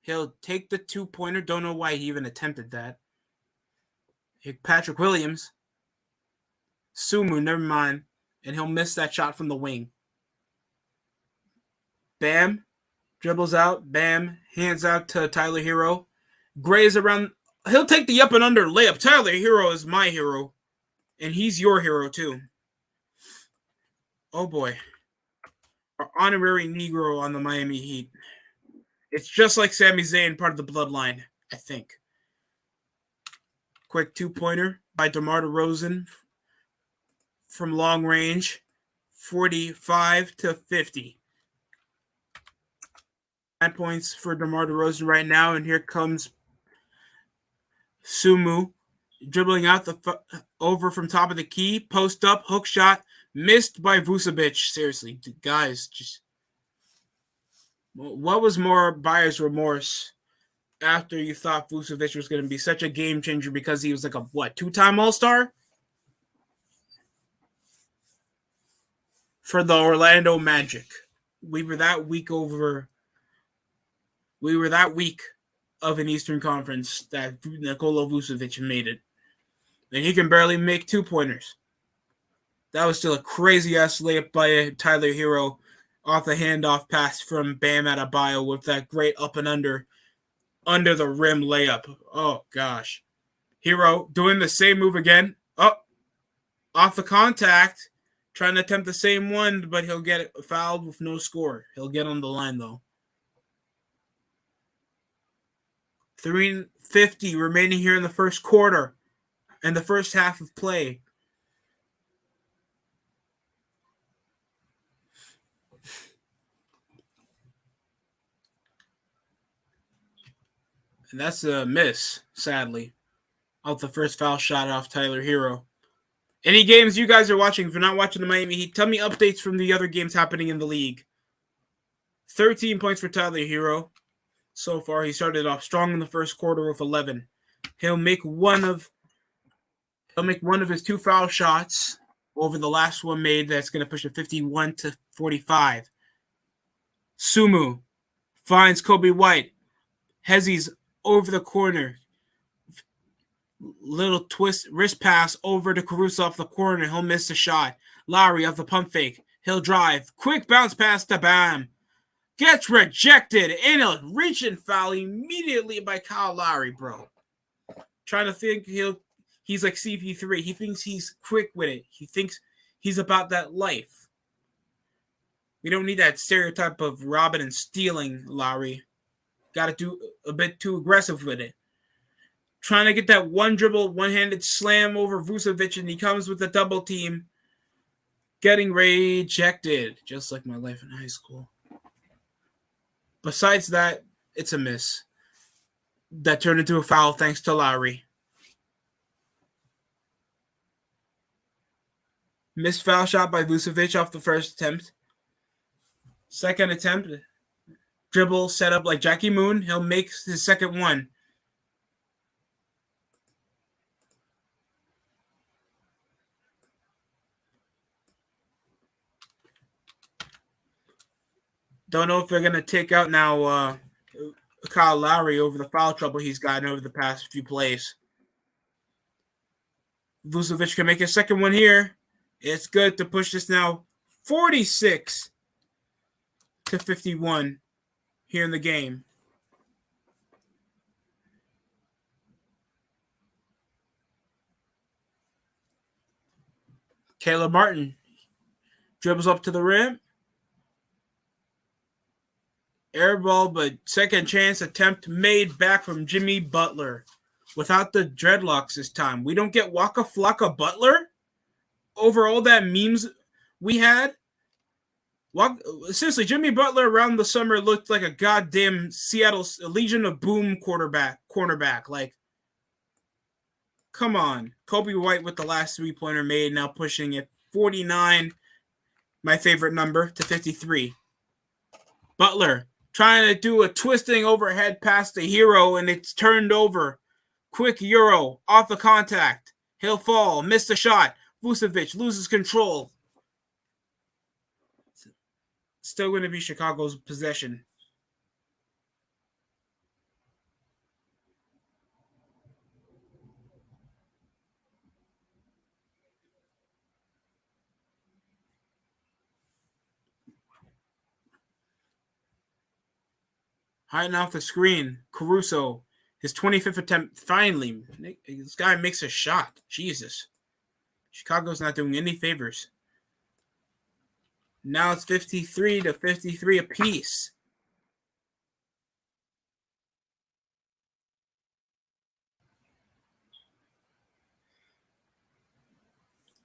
He'll take the 2-pointer. Don't know why he even attempted that. Patrick Williams. Sumu, never mind. And he'll miss that shot from the wing. Bam. Dribbles out. Bam. Hands out to Tyler Hero. Grays around. He'll take the up and under layup. Tyler Hero is my hero. And he's your hero too. Oh boy. Our honorary Negro on the Miami Heat. It's just like Sami Zayn, part of the bloodline, I think. Quick 2-pointer by DeMar DeRozan from long range. 45-50. 9 points for DeMar DeRozan right now, and here comes Sumu dribbling out over from top of the key, post up, hook shot, missed by Vucevic. Seriously, guys, just what was more buyer's remorse after you thought Vucevic was going to be such a game changer because he was like a two-time All-Star for the Orlando Magic. We were that weak of an Eastern Conference that Nikola Vucevic made it. And he can barely make 2-pointers. That was still a crazy-ass layup by Tyler Hero off the handoff pass from Bam Adebayo with that great up and under the rim layup. Oh, gosh. Hero doing the same move again. Off the contact. Trying to attempt the same one, but he'll get fouled with no score. He'll get on the line, though. 3:50 remaining here in the first quarter and the first half of play. And that's a miss, sadly, off the first foul shot off Tyler Hero. Any games you guys are watching? If you're not watching the Miami Heat, tell me updates from the other games happening in the league. 13 points for Tyler Hero. So far, he started off strong in the first quarter with 11. He'll make one of his 2 foul shots over the last one made. That's going to push it 51-45. Sumu finds Kobe White. Hezzy's over the corner. Little twist, wrist pass over to Caruso off the corner. He'll miss the shot. Lowry off the pump fake. He'll drive. Quick bounce pass to Bam. Gets rejected in a reach and foul immediately by Kyle Lowry, bro. Trying to think he's like CP3. He thinks he's quick with it. He thinks he's about that life. We don't need that stereotype of robbing and stealing, Lowry. Got to do a bit too aggressive with it. Trying to get that one dribble, one-handed slam over Vucevic, and he comes with a double team. Getting rejected, just like my life in high school. Besides that, it's a miss. That turned into a foul thanks to Lowry. Missed foul shot by Vucevic off the first attempt. Second attempt, dribble set up like Jackie Moon. He'll make his second one. Don't know if they're going to take out now Kyle Lowry over the foul trouble he's gotten over the past few plays. Vucevic can make his second one here. It's good to push this now 46-51 here in the game. Caleb Martin dribbles up to the rim. Air ball, but second chance attempt made back from Jimmy Butler. Without the dreadlocks this time. We don't get Waka Flocka Butler over all that memes we had. Seriously, Jimmy Butler around the summer looked like a goddamn Seattle Legion of Boom cornerback. Like, come on. Kobe White with the last 3-pointer made, now pushing it 49, my favorite number, to 53. Butler trying to do a twisting overhead pass to Hero, and it's turned over. Quick Euro off the contact. He'll fall. Miss the shot. Vucevic loses control. Still going to be Chicago's possession. Hiding off the screen. Caruso. His 25th attempt. Finally. This guy makes a shot. Jesus. Chicago's not doing any favors. Now it's 53-53 apiece.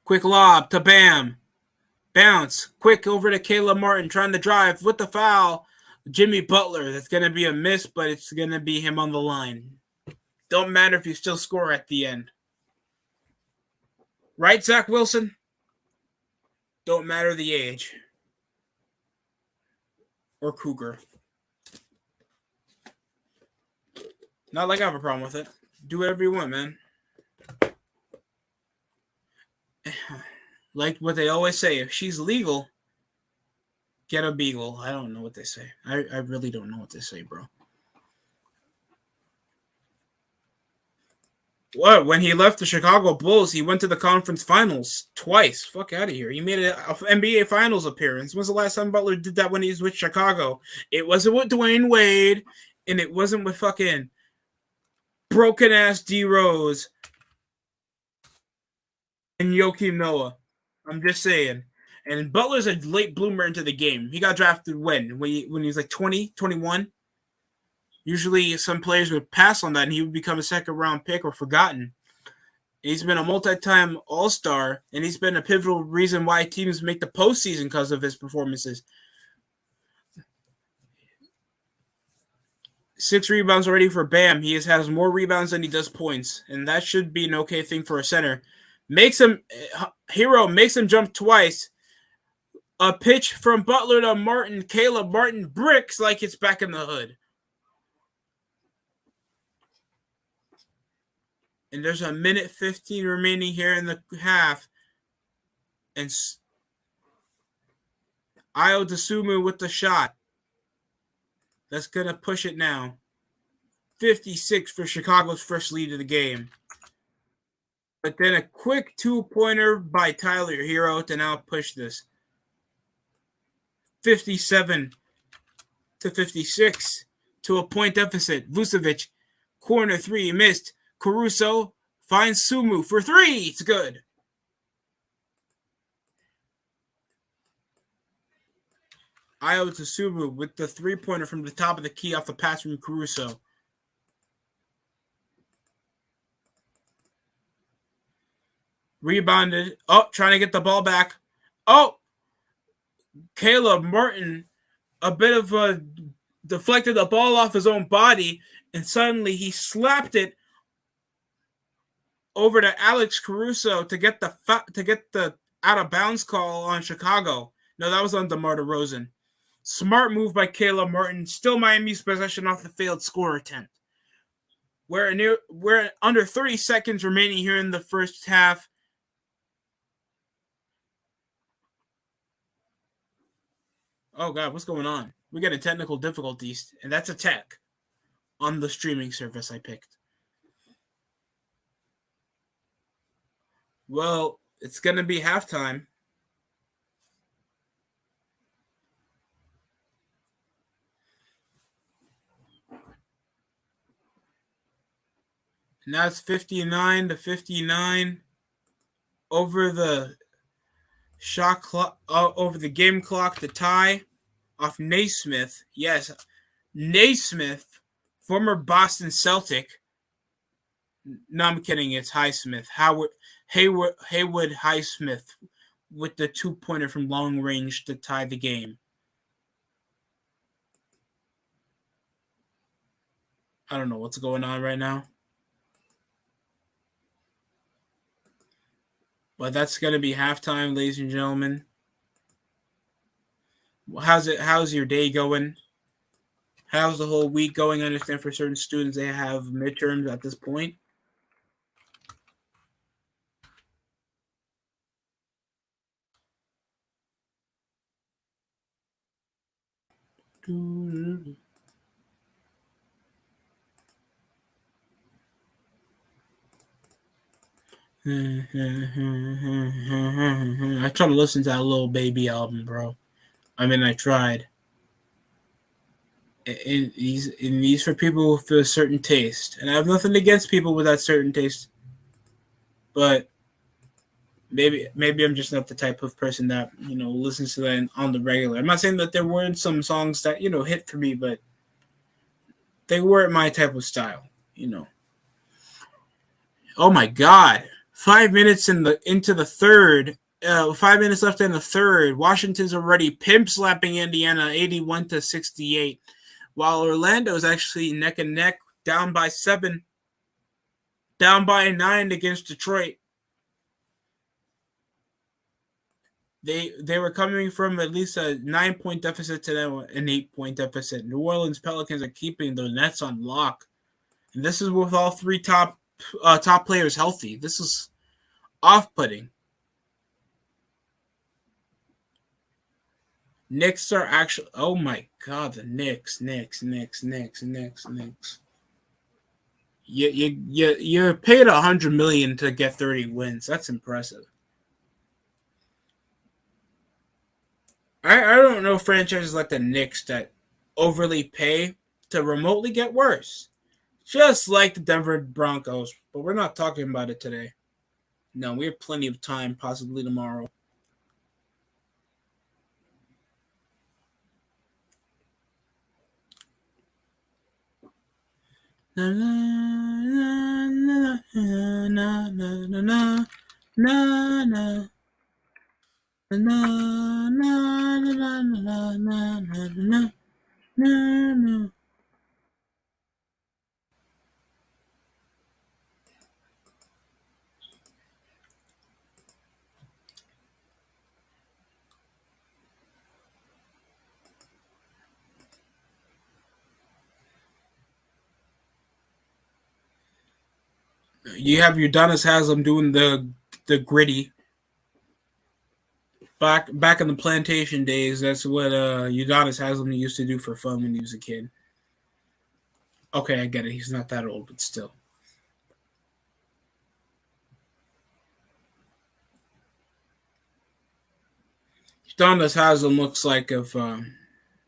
Quick lob to Bam. Bounce. Quick over to Caleb Martin trying to drive with the foul. Jimmy Butler. That's going to be a miss, but it's going to be him on the line. Don't matter if you still score at the end. Right, Zach Wilson? Don't matter the age. Or Cougar. Not like I have a problem with it. Do whatever you want, man. Like what they always say, if she's legal, get a beagle. I don't know what they say. I really don't know what they say, bro. What? When he left the Chicago Bulls, he went to the conference finals twice. Fuck out of here. He made an NBA Finals appearance. When's the last time Butler did that when he was with Chicago? It wasn't with Dwayne Wade, and it wasn't with fucking broken ass D Rose and Joakim Noah. I'm just saying. And Butler's a late bloomer into the game. He got drafted when he was like 20, 21. Usually some players would pass on that and he would become a second round pick or forgotten. He's been a multi-time All-Star, and he's been a pivotal reason why teams make the postseason because of his performances. 6 rebounds already for Bam. He has more rebounds than he does points, and that should be an okay thing for a center. Hero makes him jump twice. A pitch from Butler to Martin. Caleb Martin bricks like it's back in the hood. And there's a minute 15 remaining here in the half. And Ayo Dosunmu with the shot. That's going to push it now. 56 for Chicago's first lead of the game. But then a quick 2-pointer by Tyler Hero to now push this. 57 to 56 to a point deficit. Vucevic, corner 3, missed. Caruso finds Sumu for 3. It's good. Ayo Dosunmu with the 3-pointer from the top of the key off the pass from Caruso. Rebounded. Oh, trying to get the ball back. Oh, Caleb Martin, a bit of a deflected the ball off his own body, and suddenly he slapped it over to Alex Caruso to get the out of bounds call on Chicago. No, that was on DeMar DeRozan. Smart move by Caleb Martin. Still Miami's possession off the failed score attempt. We're under 30 seconds remaining here in the first half. Oh God, what's going on? We're getting technical difficulties, and that's a tech on the streaming service I picked. Well, it's going to be halftime. Now it's 59 to 59 over the shot clock, over the game clock. The tie off Naismith. Yes, Naismith, former Boston Celtic. No, I'm kidding. It's Highsmith. Haywood Highsmith with the 2-pointer from long range to tie the game. I don't know what's going on right now. But that's going to be halftime, ladies and gentlemen. How's your day going? How's the whole week going? I understand for certain students they have midterms at this point. I tried to listen to that Lil Baby album, bro. I mean, I tried. And these for people with a certain taste, and I have nothing against people with that certain taste, but maybe I'm just not the type of person that listens to that on the regular. I'm not saying that there weren't some songs that hit for me, but they weren't my type of style. Oh my God! 5 minutes into the third. 5 minutes left in the third. Washington's already pimp slapping Indiana 81 to 68, while Orlando is actually neck and neck, down by 7, down by 9 against Detroit. They were coming from at least a 9 point deficit to them an 8 point deficit. New Orleans Pelicans are keeping the Nets on lock, and this is with all three top players healthy. This is off-putting. Knicks are actually. Oh my God, the Knicks. You're paid $100 million to get 30 wins. That's impressive. I don't know franchises like the Knicks that overly pay to remotely get worse. Just like the Denver Broncos, but we're not talking about it today. No, we have plenty of time, possibly tomorrow. Na na na na na na na na na. Na na na na na na na na na. You have Udonis Haslam doing the gritty. Back in the plantation days, that's what Udonis Haslam used to do for fun when he was a kid. Okay, I get it. He's not that old, but still. Udonis Haslam looks like if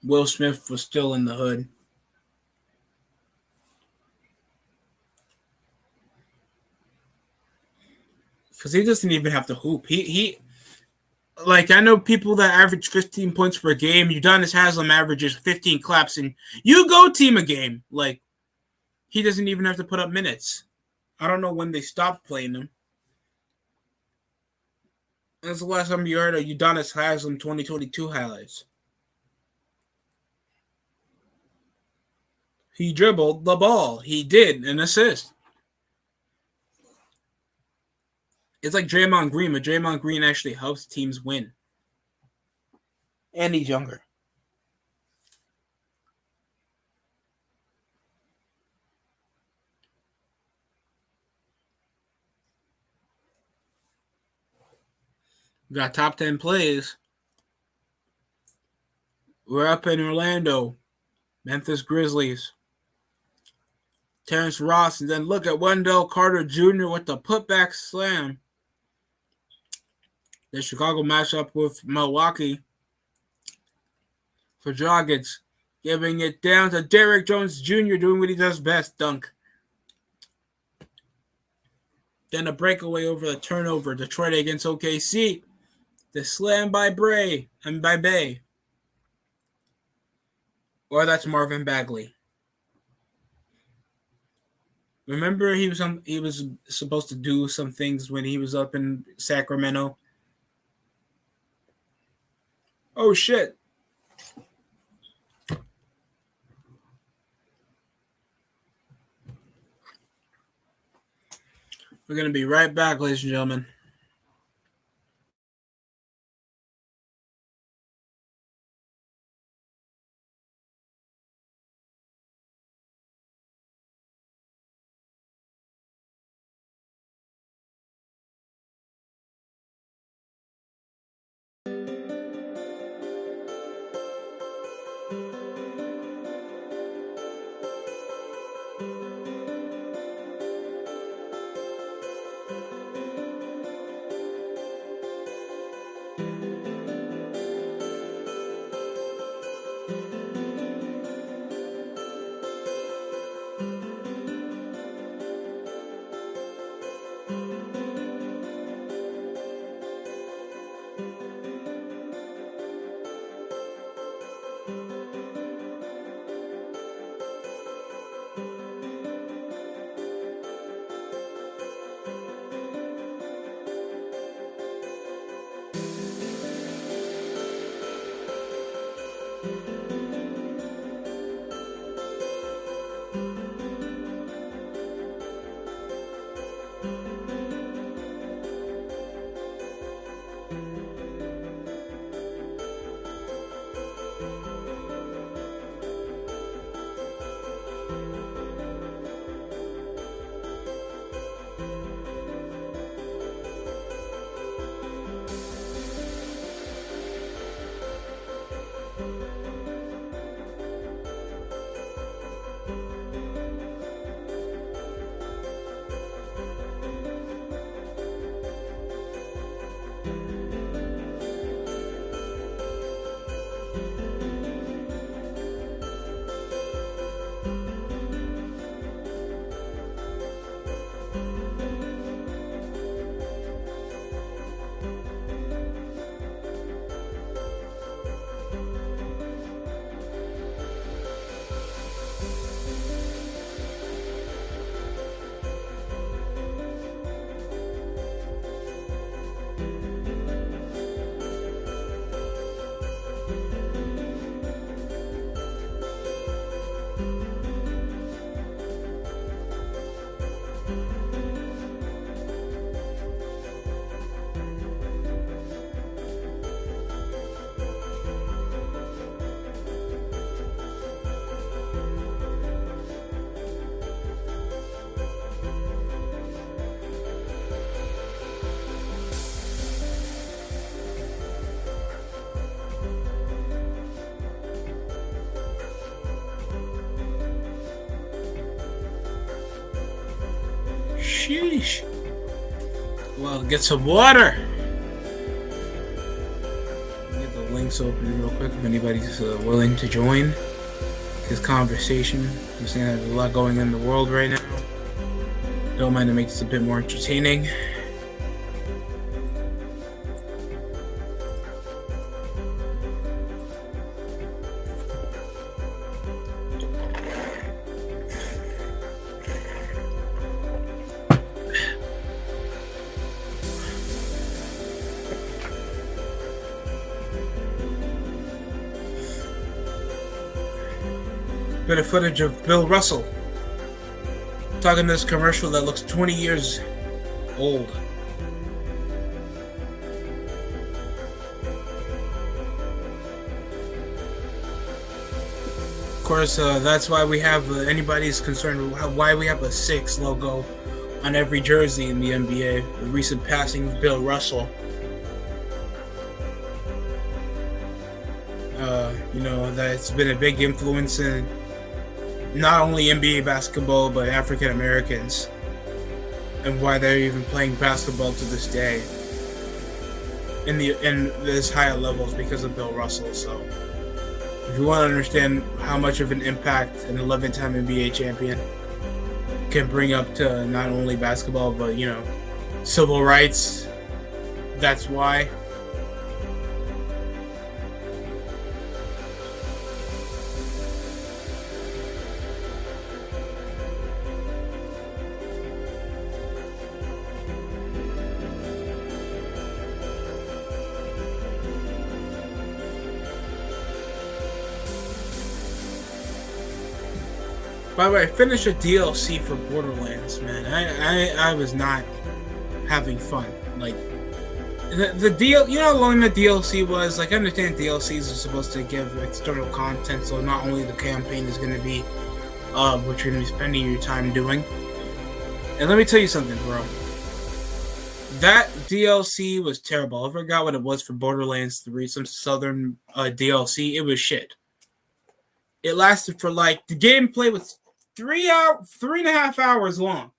Will Smith was still in the hood. Because he doesn't even have to hoop. He like I know people that average 15 points per game. Udonis Haslam averages 15 claps, and you go team a game. Like he doesn't even have to put up minutes. I don't know when they stopped playing him. That's the last time you heard of Udonis Haslam 2022 highlights. He dribbled the ball. He did an assist. It's like Draymond Green, but Draymond Green actually helps teams win. And he's younger. We got top 10 plays. We're up in Orlando. Memphis Grizzlies. Terrence Ross, and then look at Wendell Carter Jr. with the putback slam. The Chicago matchup with Milwaukee for Dragic, giving it down to Derrick Jones Jr. doing what he does best, dunk. Then a breakaway over the turnover, Detroit against OKC. The slam by Bray and by Bay. Or that's Marvin Bagley. Remember he was supposed to do some things when he was up in Sacramento. Oh shit. We're going to be right back, ladies and gentlemen. Sheesh. Well, get some water. Get the links open real quick if anybody's willing to join this conversation. I'm saying there's a lot going on in the world right now. Don't mind to make this a bit more entertaining. Bit of footage of Bill Russell talking this commercial that looks 20 years old. Of course, that's why we have anybody's concerned why we have a 6 logo on every jersey in the NBA. The recent passing of Bill Russell. That's been a big influence in not only NBA basketball, but African Americans, and why they're even playing basketball to this day in this higher levels because of Bill Russell. So, if you want to understand how much of an impact an 11-time NBA champion can bring up to not only basketball, but civil rights, that's why. By the way, I finished a DLC for Borderlands, man. I was not having fun. Like, the deal, how long the DLC was? Like, I understand DLCs are supposed to give external content, so not only the campaign is going to be what you're going to be spending your time doing. And let me tell you something, bro. That DLC was terrible. I forgot what it was for Borderlands 3, some southern DLC. It was shit. It lasted for the gameplay was 3.5 hours long.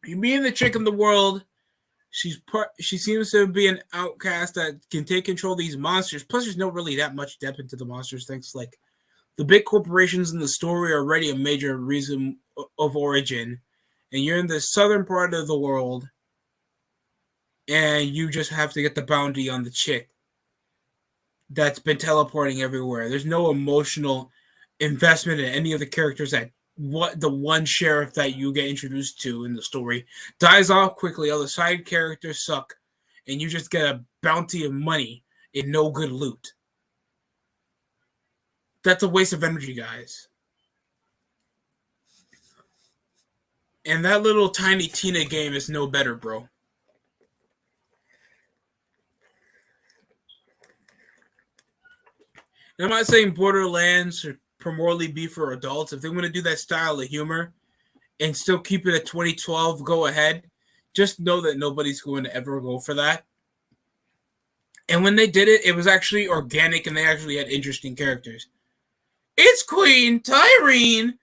You meet the chick in the world. She seems to be an outcast that can take control of these monsters. Plus, there's no really that much depth into the monsters. Thanks, the big corporations in the story are already a major reason of origin, and you're in the southern part of the world, and you just have to get the bounty on the chick that's been teleporting everywhere. There's no emotional investment in any of the characters that the one sheriff that you get introduced to in the story dies off quickly. All the side characters suck, and you just get a bounty of money and no good loot. That's a waste of energy, guys. And that little Tiny Tina game is no better, bro. I'm not saying Borderlands should primarily be for adults. If they want to do that style of humor and still keep it at 2012, go ahead. Just know that nobody's going to ever go for that. And when they did it, it was actually organic and they actually had interesting characters. It's Queen Tyrene.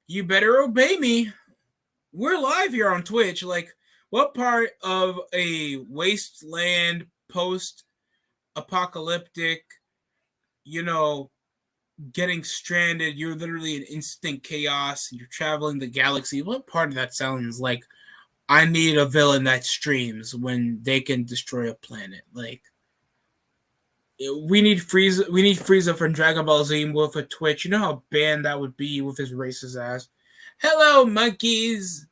You better obey me. We're live here on Twitch. What part of a wasteland post-apocalyptic, getting stranded, you're literally in instant chaos, and you're traveling the galaxy? What part of that sounds like I need a villain that streams when they can destroy a planet? We need Frieza from Dragon Ball Z with a Twitch. You know how banned that would be with his racist ass. Hello, monkeys.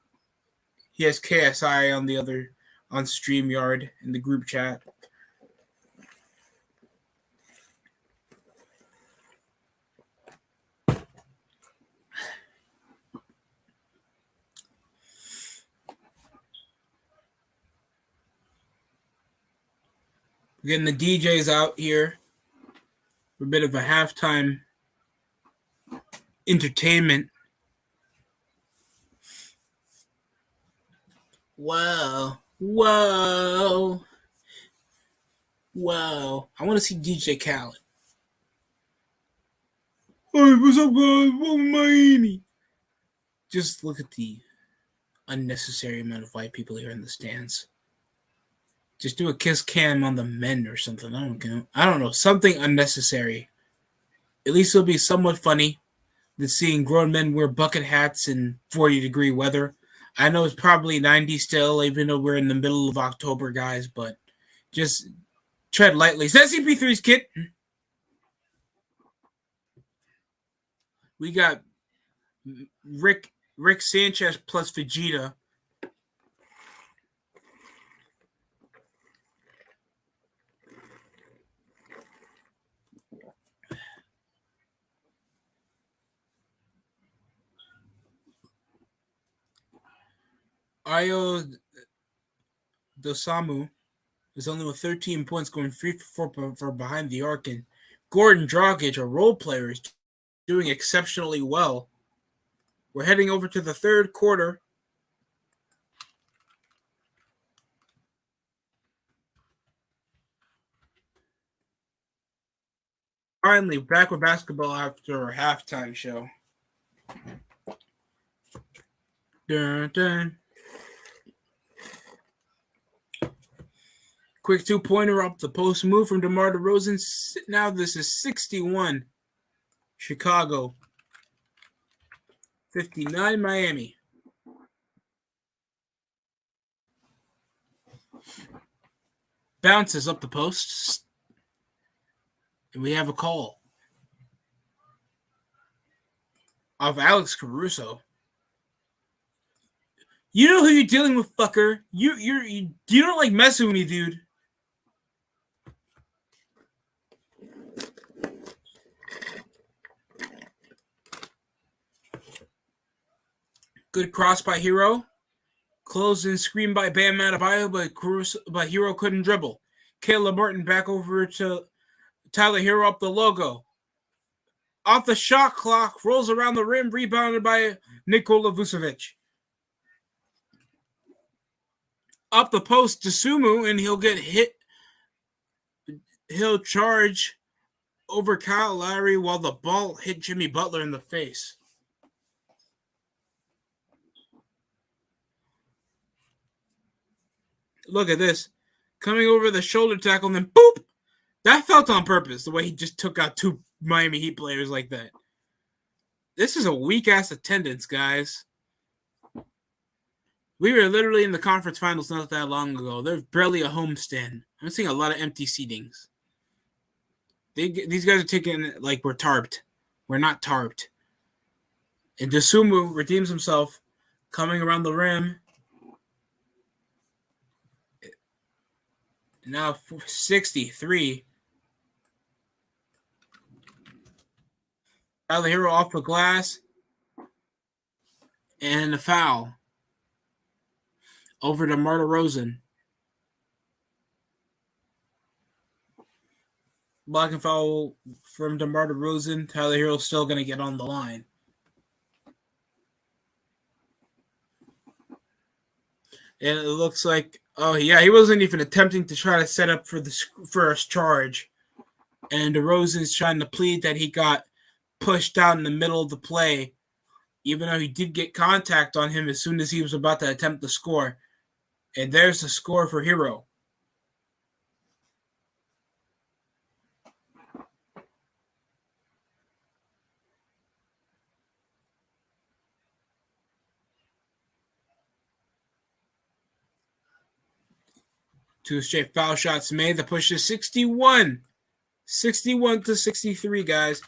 He has KSI on StreamYard in the group chat. We're getting the DJs out here for a bit of a halftime entertainment. Whoa. I want to see DJ Khaled. Hey, what's up, guys? Welcome to Miami. Just look at the unnecessary amount of white people here in the stands. Just do a kiss cam on the men or something. I don't know. Something unnecessary. At least it'll be somewhat funny than seeing grown men wear bucket hats in 40-degree weather. I know it's probably 90 still, even though we're in the middle of October, guys, but just tread lightly. Is that CP3's kid? We got Rick Sanchez plus Vegeta. Ayo Dosamu is only with 13 points, going 3 for 4 for behind the arc, and Gordon Dragic, a role player, is doing exceptionally well. We're heading over to the third quarter. Finally, back with basketball after our halftime show. Dun, dun. Quick two-pointer up the post move from DeMar DeRozan. Now this is 61. Chicago. 59 Miami. Bounces up the post. And we have a call of Alex Caruso. You know who you're dealing with, fucker. You don't like messing with me, dude. Good cross by Hero. Closed and screen by Bam Adebayo, but Hero couldn't dribble. Caleb Martin back over to Tyler Hero up the logo. Off the shot clock, rolls around the rim, rebounded by Nikola Vucevic. Up the post to Sumu, and he'll get hit. He'll charge over Kyle Lowry while the ball hit Jimmy Butler in the face. Look at this. Coming over the shoulder tackle, and then boop! That felt on purpose, the way he just took out two Miami Heat players like that. This is a weak-ass attendance, guys. We were literally in the conference finals not that long ago. There's barely a homestand. I'm seeing a lot of empty seatings. These guys are taking like we're tarped. We're not tarped. And Dosunmu redeems himself, coming around the rim. Now 63. Tyler Hero off the glass. And a foul. Over to DeMar DeRozan. Blocking foul from DeMar DeRozan. Tyler Hero's still going to get on the line. And it looks like, oh yeah, he wasn't even attempting to try to set up for the first charge. And DeRozan's trying to plead that he got pushed out in the middle of the play, even though he did get contact on him as soon as he was about to attempt the score. And there's the score for Hero. Two straight foul shots made. The push is 61. 61 to 63, guys.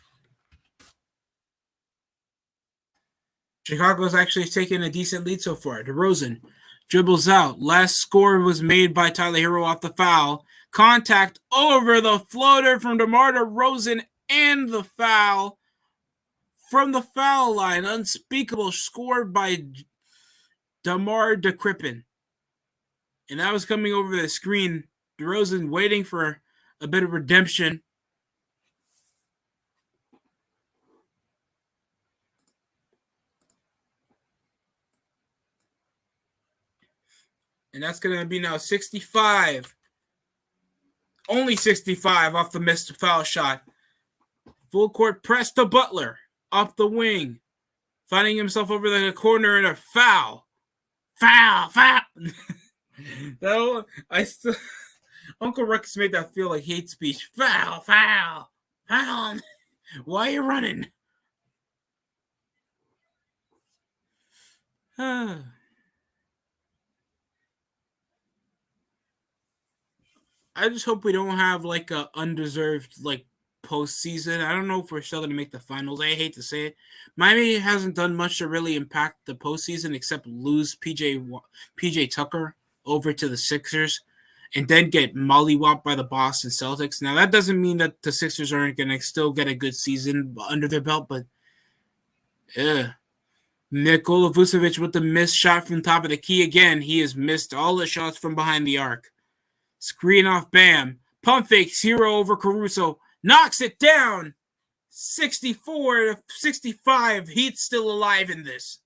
Chicago's actually taking a decent lead so far. DeRozan dribbles out. Last score was made by Tyler Hero off the foul. Contact over the floater from DeMar DeRozan and the foul. From the foul line, unspeakable score by DeMar DeCrippen. And that was coming over the screen. DeRozan waiting for a bit of redemption. And that's going to be now 65. Only 65 off the missed foul shot Full court press to Butler. Up the wing. Finding himself over the corner in a foul. Foul. That I still Uncle Rex made that feel like hate speech. Foul. Why are you running? I just hope we don't have like a undeserved like postseason. I don't know if we're still gonna make the finals. I hate to say it. Miami hasn't done much to really impact the postseason except lose PJ Tucker over to the Sixers, and then get mollywopped by the Boston Celtics. Now that doesn't mean that the Sixers aren't gonna still get a good season under their belt, but Nikola Vucevic with the missed shot from top of the key again. He has missed all the shots from behind the arc. Screen off Bam. Pump fakes Hero over Caruso. Knocks it down. 64-65. Heat's still alive in this.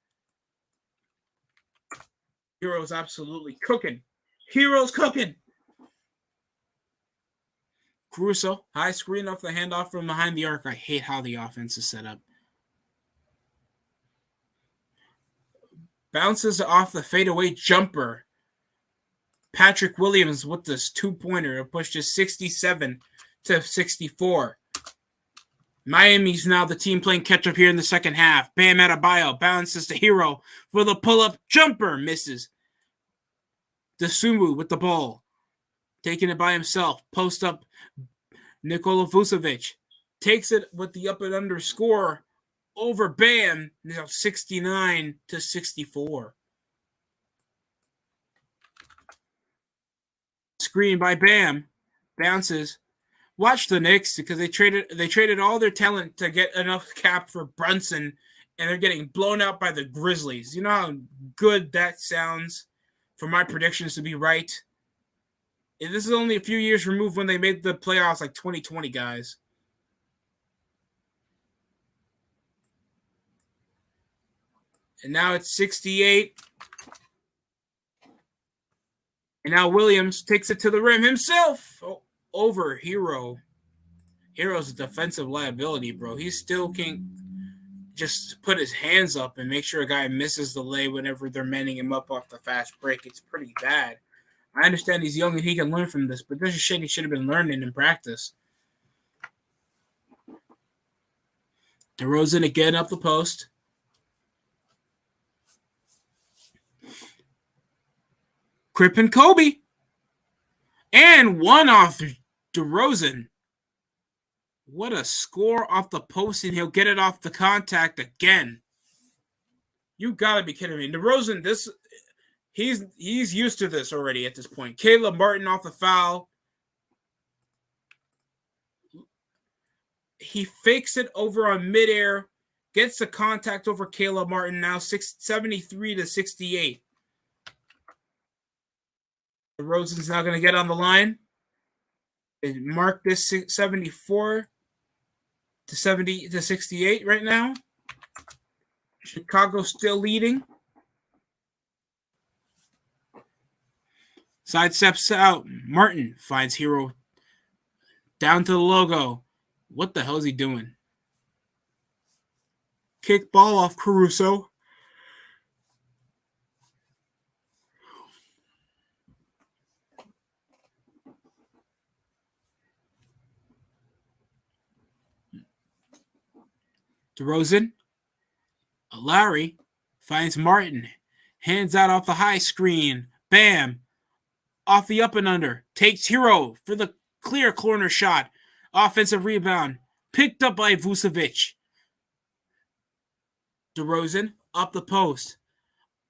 Hero's absolutely cooking. Hero's cooking. Caruso. High screen off the handoff from behind the arc. I hate how the offense is set up. Bounces off the fadeaway jumper. Patrick Williams with this two-pointer pushes 67-64. Miami's now the team playing catch-up here in the second half. Bam Adebayo bounces to Hero for the pull-up jumper. Misses. Dosunmu with the ball. Taking it by himself. Post up Nikola Vucevic. Takes it with the up and under score over Bam. Now 69-64. Screen by Bam. Bounces. Watch the Knicks because they traded all their talent to get enough cap for Brunson, and they're getting blown out by the Grizzlies. You know how good that sounds for my predictions to be right? And this is only a few years removed when they made the playoffs like 2020, guys. And now it's 68. And now Williams takes it to the rim himself over Hero. Hero's a defensive liability, bro. He still can't just put his hands up and make sure a guy misses the lay whenever they're manning him up off the fast break. It's pretty bad. I understand he's young and he can learn from this, but this is shit he should have been learning in practice. DeRozan again up the post. Crip and Kobe. And one off DeRozan. What a score off the post, and he'll get it off the contact again. You gotta be kidding me. DeRozan, he's used to this already at this point. Caleb Martin off the foul. He fakes it over on midair, gets the contact over Caleb Martin, now 73-68. DeRozan's now going to get on the line and mark this 74-68 right now. Chicago still leading. Side steps out. Martin finds Hero down to the logo. What the hell is he doing? Kick ball off Caruso. DeRozan. Larry finds Martin. Hands out off the high screen. Bam. Off the up and under. Takes Hero for the clear corner shot. Offensive rebound. Picked up by Vucevic. DeRozan up the post.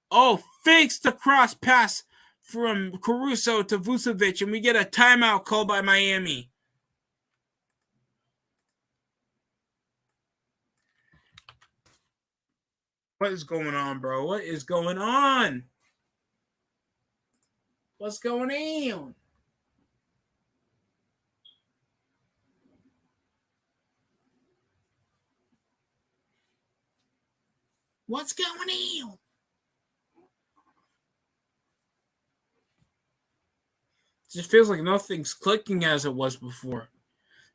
Oh, fakes the cross pass from Caruso to Vucevic, and we get a timeout called by Miami. What is going on, bro? What is going on? What's going on? What's going on? It just feels like nothing's clicking as it was before.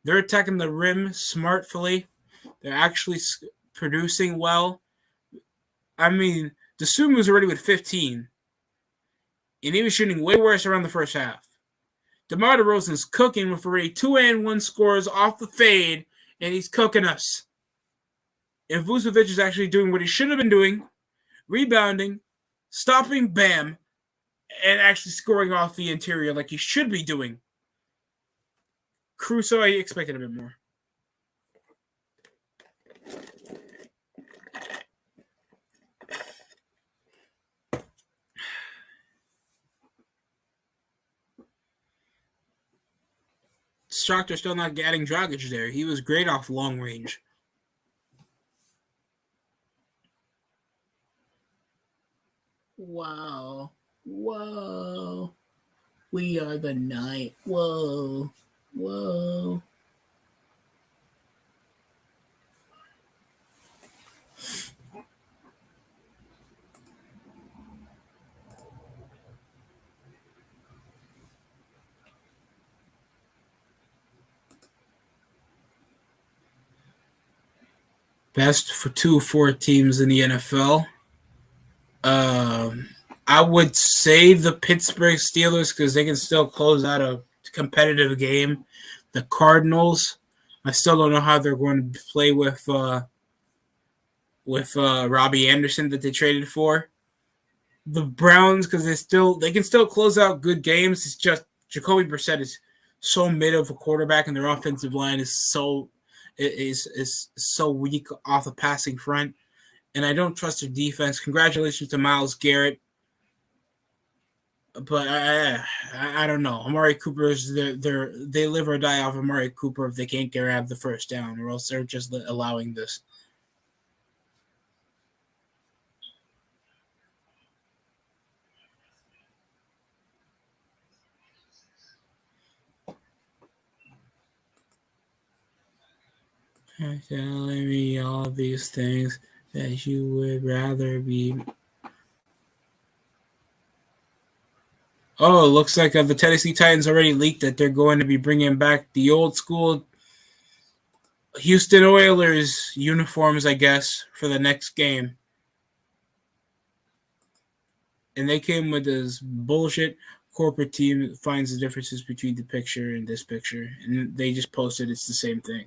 They're attacking the rim smartly. They're actually producing well. I mean, Desumu's already with 15, and he was shooting way worse around the first half. DeMar DeRozan's cooking with already 2-1 scores off the fade, and he's cooking us. And Vucevic is actually doing what he should have been doing, rebounding, stopping Bam, and actually scoring off the interior like he should be doing. Caruso, I expected a bit more. Shocked they're still not adding Dragic there. He was great off long range. Wow. Whoa. We are the night. Whoa. Whoa. Best for 2-4 teams in the NFL. I would say the Pittsburgh Steelers because they can still close out a competitive game. The Cardinals, I still don't know how they're going to play with Robbie Anderson that they traded for. The Browns because they can still close out good games. It's just Jacoby Brissett is so mid of a quarterback, and their offensive line is so weak off the passing front. And I don't trust their defense. Congratulations to Myles Garrett. But I don't know. Amari Cooper is they live or die off Amari Cooper if they can't grab the first down, or else they're just allowing this. Telling me all these things that you would rather be. Oh, it looks like the Tennessee Titans already leaked that they're going to be bringing back the old school Houston Oilers uniforms, I guess, for the next game. And they came with this bullshit corporate team that finds the differences between the picture and this picture. And they just posted it's the same thing.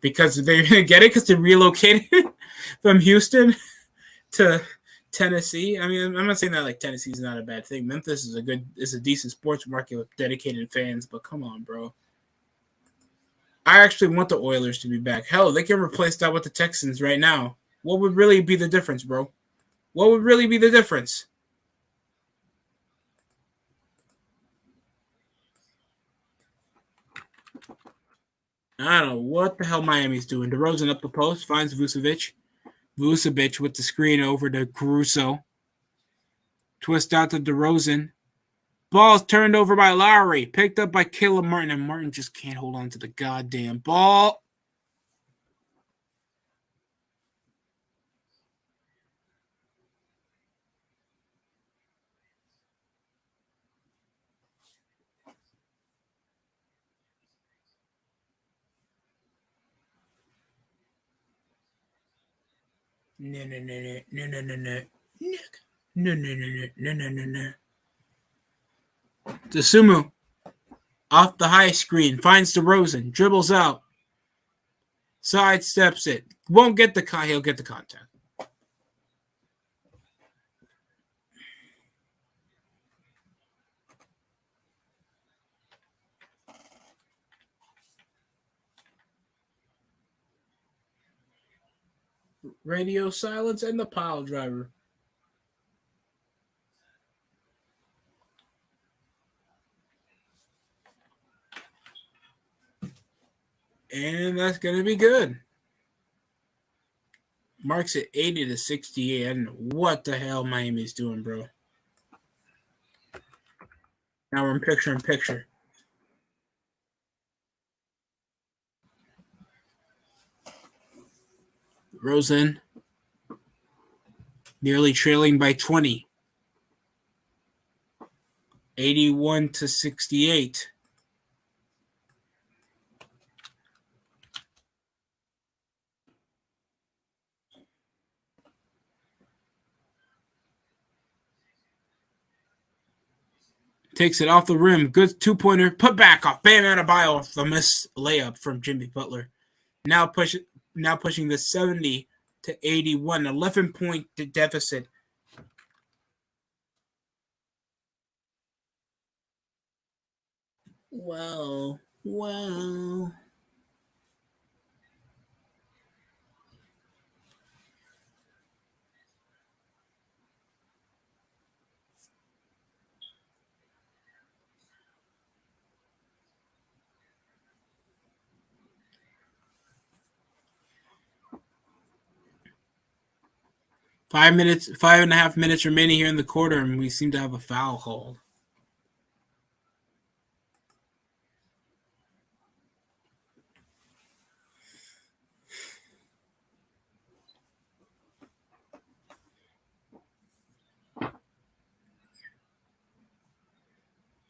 Because they're going to get it because they relocated from Houston to Tennessee. I mean, I'm not saying that like Tennessee is not a bad thing. Memphis is a decent sports market with dedicated fans, but come on, bro. I actually want the Oilers to be back. Hell, they can replace that with the Texans right now. What would really be the difference, bro? What would really be the difference? I don't know what the hell Miami's doing. DeRozan up the post, finds Vucevic. Vucevic with the screen over to Caruso. Twist out to DeRozan. Ball's turned over by Lowry. Picked up by Caleb Martin, and Martin just can't hold on to the goddamn ball. No. Dosunmu off the high screen finds DeRozan, dribbles out, sidesteps it. Won't get he'll get the contact. Radio silence and the pile driver. And that's going to be good. Marks at 80-68. I don't know what the hell Miami's doing, bro. Now we're in picture. Rosen nearly trailing by 20. 81-68. Takes it off the rim. Good two-pointer. Put back off. Bam Adebayo off the missed layup from Jimmy Butler. Now pushing the 70-81, 11-point deficit. Wow. 5.5 minutes remaining here in the quarter, and we seem to have a foul called.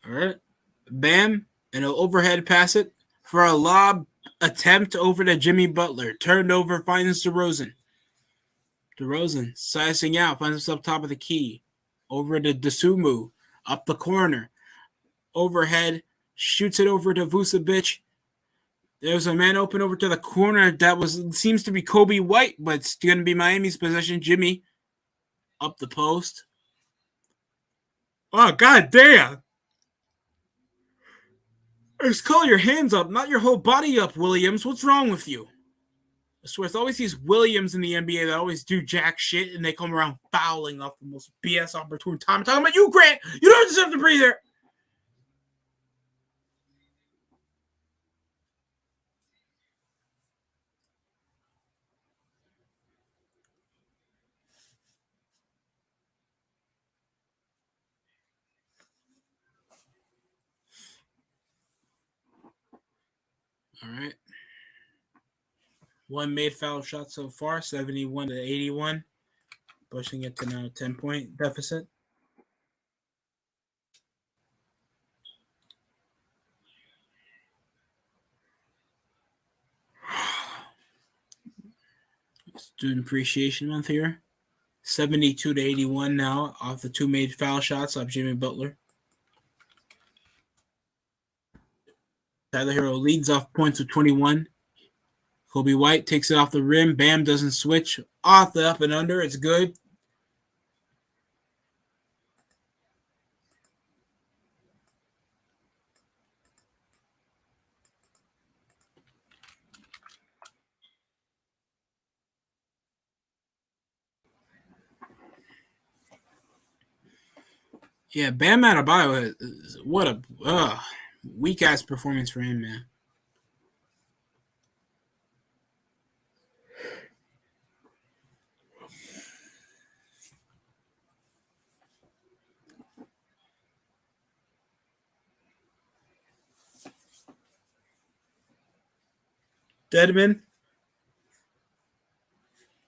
All right. Bam, and an overhead pass it for a lob attempt over to Jimmy Butler. Turned over, finds DeRozan. DeRozan sizing out, finds himself top of the key. Over to Dosunmu, up the corner. Overhead, shoots it over to Vucevic. There's a man open over to the corner that seems to be Kobe White, but it's going to be Miami's possession. Jimmy up the post. Oh, god damn. Just call your hands up, not your whole body up, Williams. What's wrong with you? I swear, it's always these Williams in the NBA that always do jack shit, and they come around fouling off the most BS opportune time. I'm talking about you, Grant. You don't deserve to breathe there. All right. One made foul shot so far, 71-81. Pushing it to now a 10-point deficit. Student Appreciation Month here. 72-81 now off the two made foul shots off Jimmy Butler. Tyler Hero leads off points with 21. Kobe White takes it off the rim. Bam doesn't switch. Off the up and under. It's good. Yeah, Bam Adebayo, what a weak-ass performance for him, man. Deadman?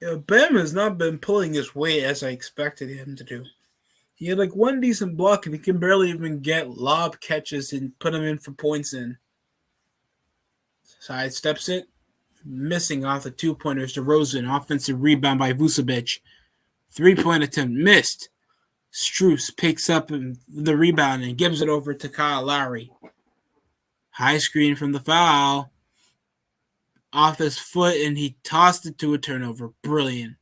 Yeah, Bam has not been pulling his weight as I expected him to do. He had like one decent block, and he can barely even get lob catches and put him in for points in. Sidesteps it. Missing off the two-pointers to DeRozan. Offensive rebound by Vucevic. Three-point attempt missed. Strus picks up the rebound and gives it over to Kyle Lowry. High screen from the foul. Off his foot, and he tossed it to a turnover. Brilliant.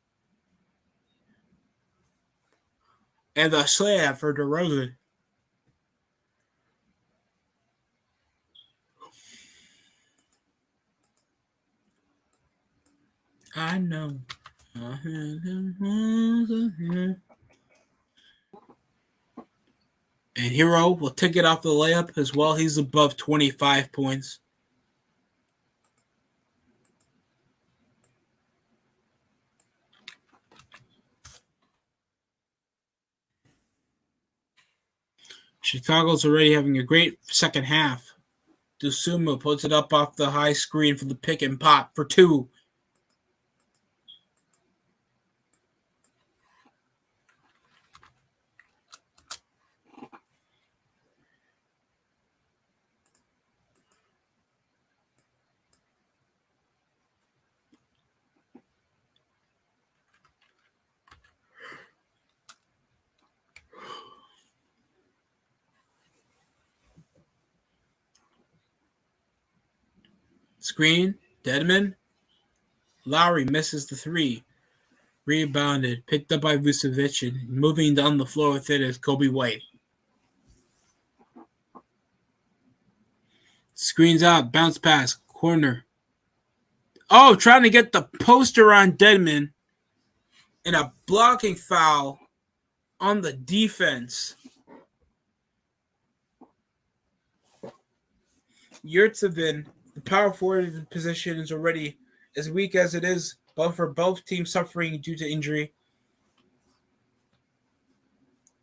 And the slam for DeRozan. I know. And Hero will take it off the layup as well. He's above 25 points. Chicago's already having a great second half. Dosunmu puts it up off the high screen for the pick and pop for two. Screen, Dedman. Lowry misses the three. Rebounded, picked up by Vucevic, and moving down the floor with it is Kobe White. Screens out, bounce pass, corner. Oh, trying to get the poster on Dedman. And a blocking foul on the defense. Yurtsevin, the power forward position, is already as weak as it is, but for both teams suffering due to injury.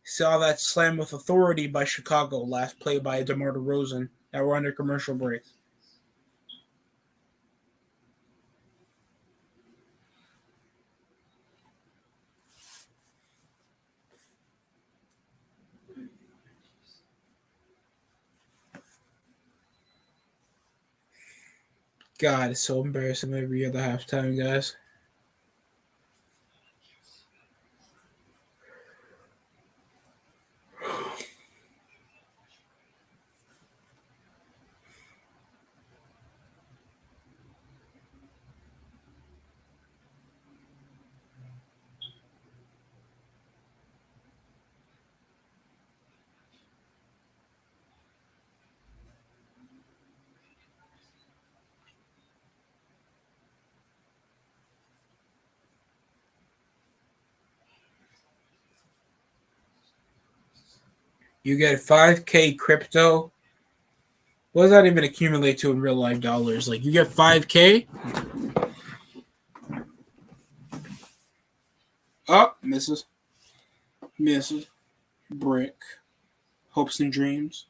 Saw that slam with authority by Chicago, last play by DeMar DeRozan. Now we're under commercial break. God, it's so embarrassing every other halftime, guys. You get 5K crypto. What does that even accumulate to in real life dollars? Like, you get 5K? Oh, misses. Misses. Brick. Hopes and dreams.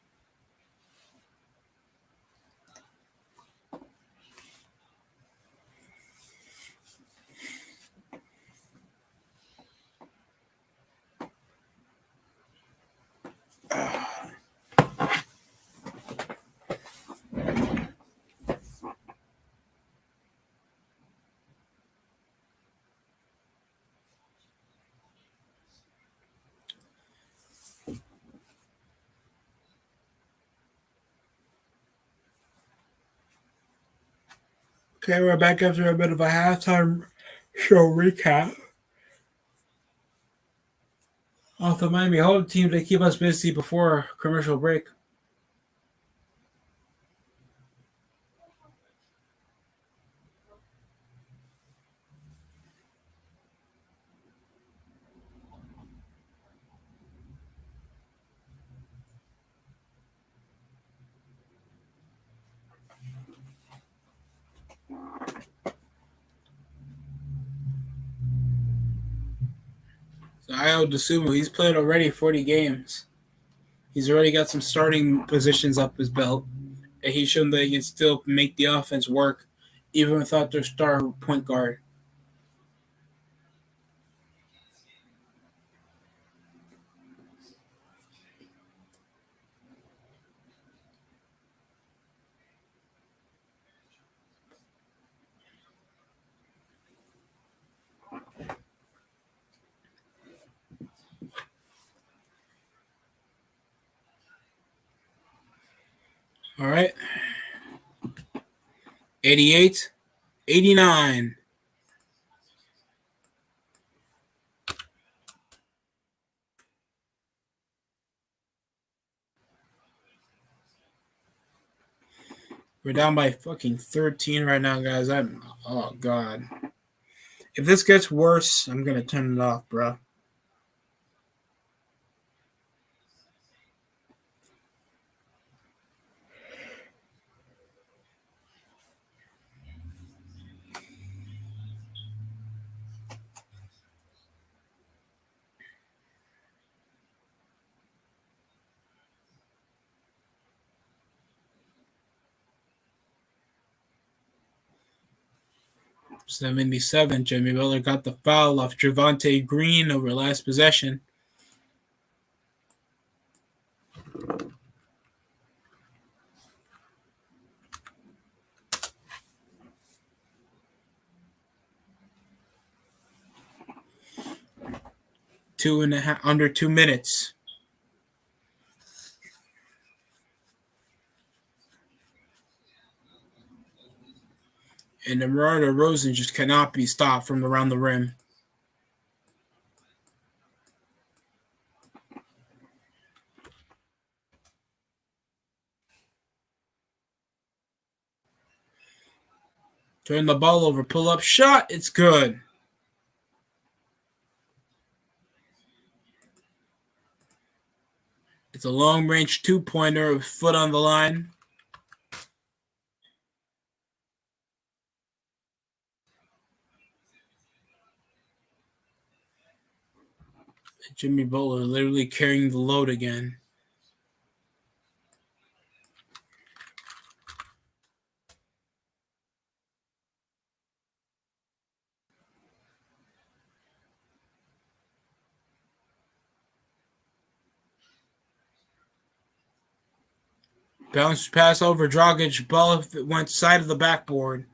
Okay, we're back after a bit of a halftime show recap. Off the Miami home team to keep us busy before commercial break. So Io DeSumo, he's played already 40 games. He's already got some starting positions up his belt. And he's shown that he can still make the offense work even without their star point guard. All right. 88, 89. We're down by fucking 13 right now, guys. Oh, God. If this gets worse, I'm going to turn it off, bro. .77, Jimmy Butler got the foul off Javonte Green over last possession. Under 2 minutes. And DeMar DeRozan just cannot be stopped from around the rim. Turn the ball over, pull up shot, it's good. It's a long-range two-pointer with foot on the line. Jimmy Butler literally carrying the load again. Bounce pass over Dragic. Ball went side of the backboard.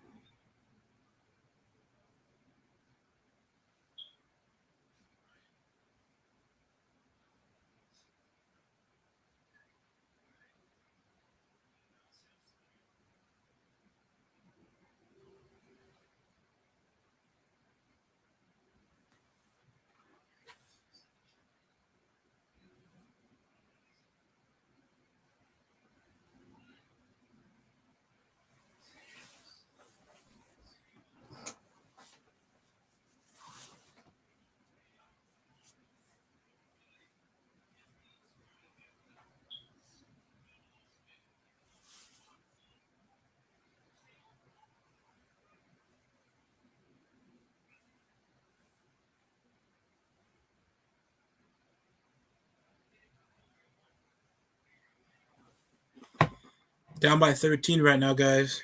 Down by 13 right now, guys.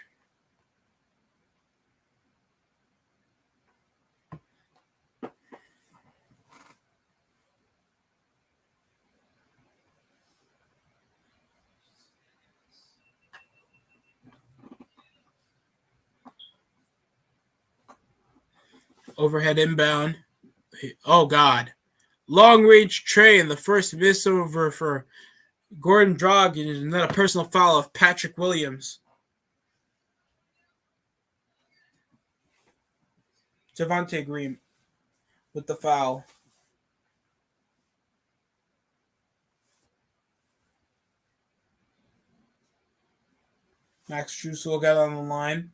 Overhead inbound. Oh, God. Long-range tray and the first miss over for Gordon Dragic, and then a personal foul of Patrick Williams. Javonte Green with the foul. Max Strus got on the line.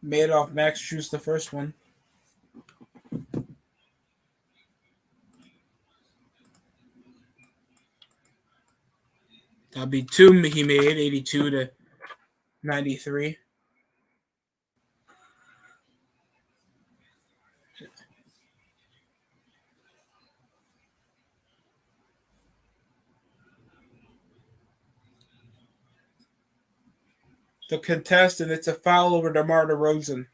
Made off Max Strus the first one. That'll be two he made, 82 to 93. The contest, and it's a foul over DeMar DeRozan.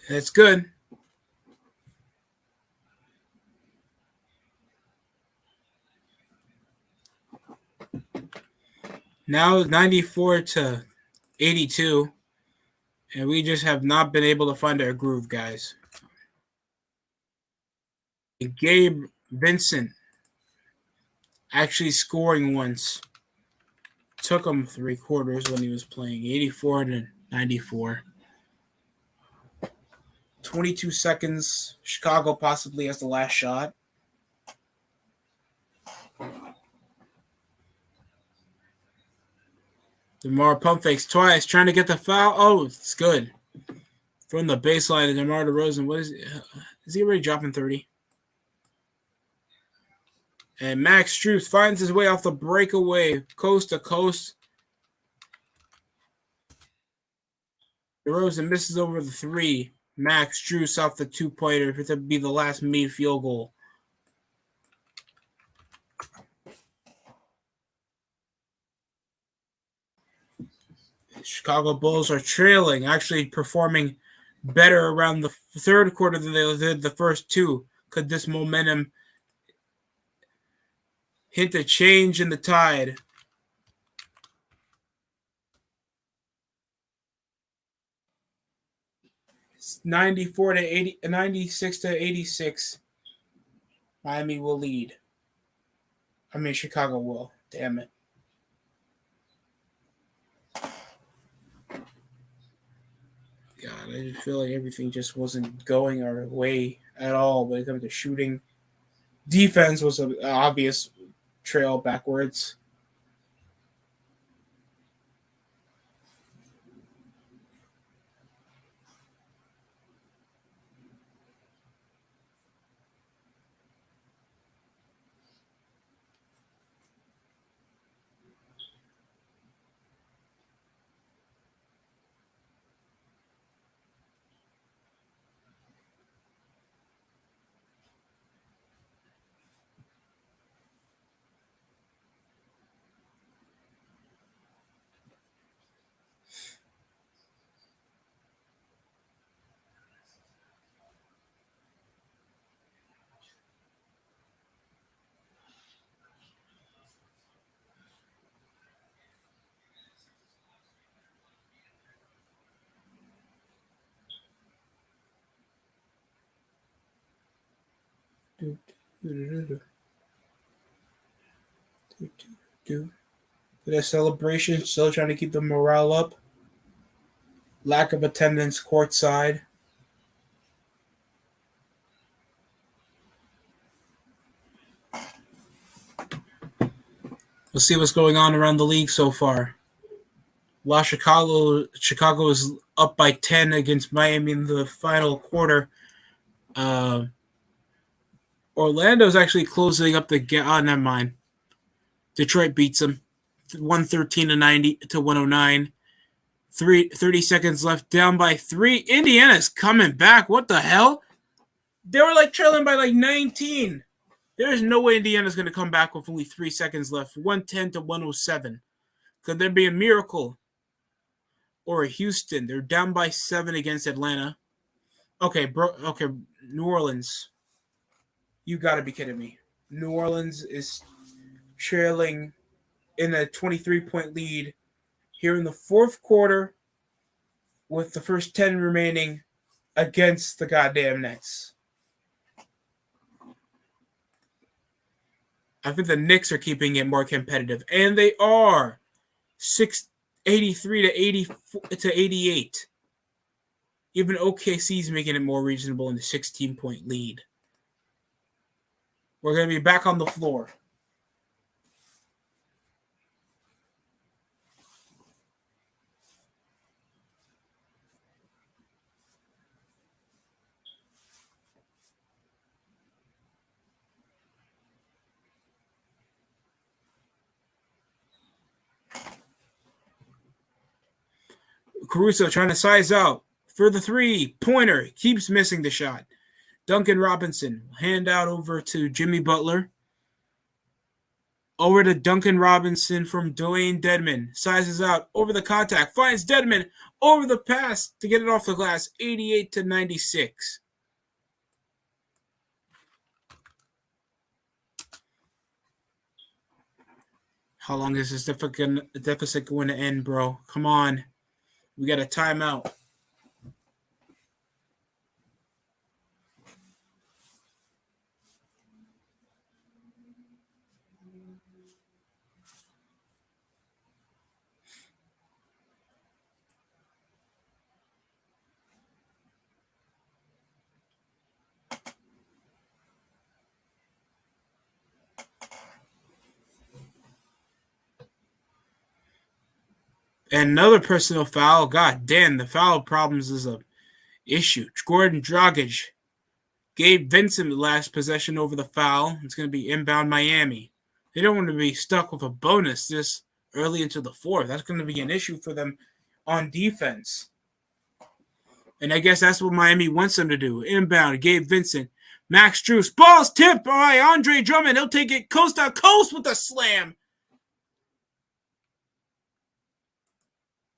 That's good. Now 94 to 82. And we just have not been able to find our groove, guys. Gabe Vincent actually scoring once. Took him 3 quarters when he was playing. 84 to 94. 22 seconds. Chicago possibly has the last shot. DeMar pump fakes twice, trying to get the foul. Oh, it's good. From the baseline, DeMar DeRozan, what is he already dropping 30? And Max Strus finds his way off the breakaway, coast to coast. DeRozan misses over the three. Max Strus off the two-pointer for it to be the last made field goal. Chicago Bulls are trailing, actually performing better around the third quarter than they did the first two. Could this momentum hint a change in the tide? It's 94 to 80, 96 to 86. Miami will lead. I mean, Chicago will. Damn it. God, I just feel like everything just wasn't going our way at all when it comes to shooting. Defense was an obvious trail backwards. For the celebration, still trying to keep the morale up. Lack of attendance courtside. We'll see what's going on around the league so far. While Chicago is up by 10 against Miami in the final quarter, Orlando's actually closing up the gap. Oh, never mind. Detroit beats them 113 to 90 to 109. 30 seconds left, down by 3. Indiana's coming back. What the hell? They were like trailing by like 19. There's no way Indiana's going to come back with only 3 seconds left. 110 to 107. Could there be a miracle? Or a Houston? They're down by 7 against Atlanta. Okay, New Orleans. You got to be kidding me. New Orleans is trailing in a 23-point lead here in the fourth quarter with the first 10 remaining against the goddamn Nets. I think the Knicks are keeping it more competitive, and they are. 83 to 88. Even OKC's making it more reasonable in the 16-point lead. We're going to be back on the floor. Caruso trying to size out for the three-pointer. Keeps missing the shot. Duncan Robinson. Hand out over to Jimmy Butler. Over to Duncan Robinson from Dwayne Dedmon. Sizes out over the contact. Finds Dedmon over the pass to get it off the glass. 88 to 96. How long is this deficit going to end, bro? Come on. We got a timeout. And another personal foul. God damn, the foul problems is issue. Gordon Dragic gave Vincent the last possession over the foul. It's going to be inbound Miami. They don't want to be stuck with a bonus this early into the fourth. That's going to be an issue for them on defense. And I guess that's what Miami wants them to do. Inbound, Gabe Vincent. Max Strus. Ball's tipped by Andre Drummond. He'll take it coast to coast with a slam.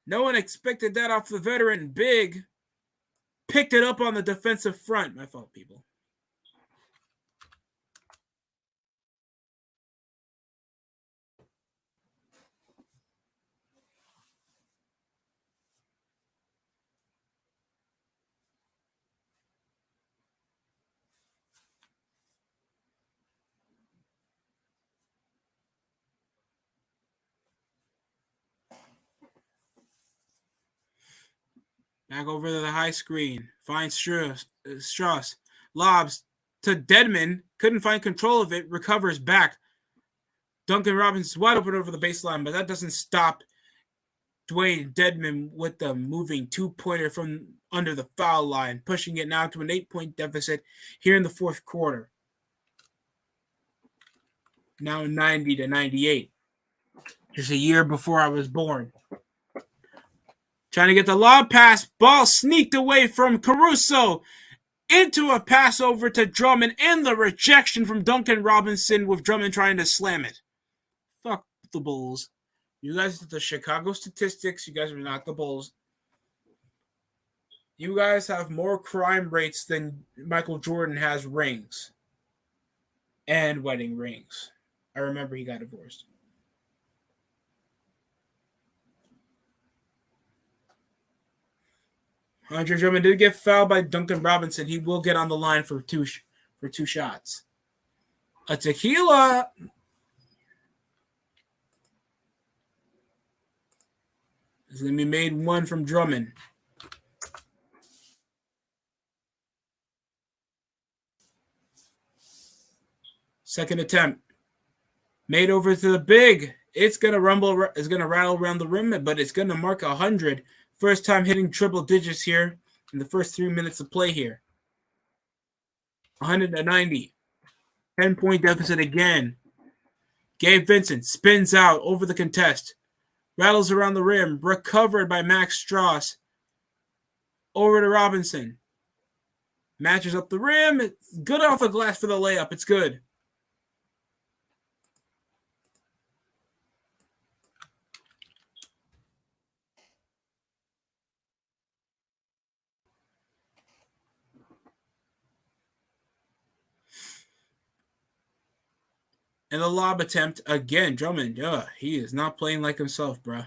No one expected that off the veteran big. Picked it up on the defensive front. My fault, people. Back over to the high screen. Finds Strauss. Lobs to Dedmon. Couldn't find control of it. Recovers back. Duncan Robinson wide open over the baseline, but that doesn't stop Dwayne Dedmon with the moving two-pointer from under the foul line, pushing it now to an 8-point deficit here in the fourth quarter. Now 90-98. Just a year before I was born. Trying to get the lob pass. Ball sneaked away from Caruso into a pass over to Drummond and the rejection from Duncan Robinson with Drummond trying to slam it. Fuck the Bulls. You guys are the Chicago Statistics. You guys are not the Bulls. You guys have more crime rates than Michael Jordan has rings. And wedding rings. I remember he got divorced. Andre Drummond did get fouled by Duncan Robinson. He will get on the line for two shots. A tequila. Is going to be made one from Drummond. Second attempt. Made over to the big. It's going to rumble. It's going to rattle around the rim, but it's going to mark 100. First time hitting triple digits here in the first 3 minutes of play here. 190. 10-point deficit again. Gabe Vincent spins out over the contest. Rattles around the rim. Recovered by Max Strauss. Over to Robinson. Matches up the rim. It's good off the glass for the layup. It's good. And the lob attempt again. Drummond, he is not playing like himself, bro.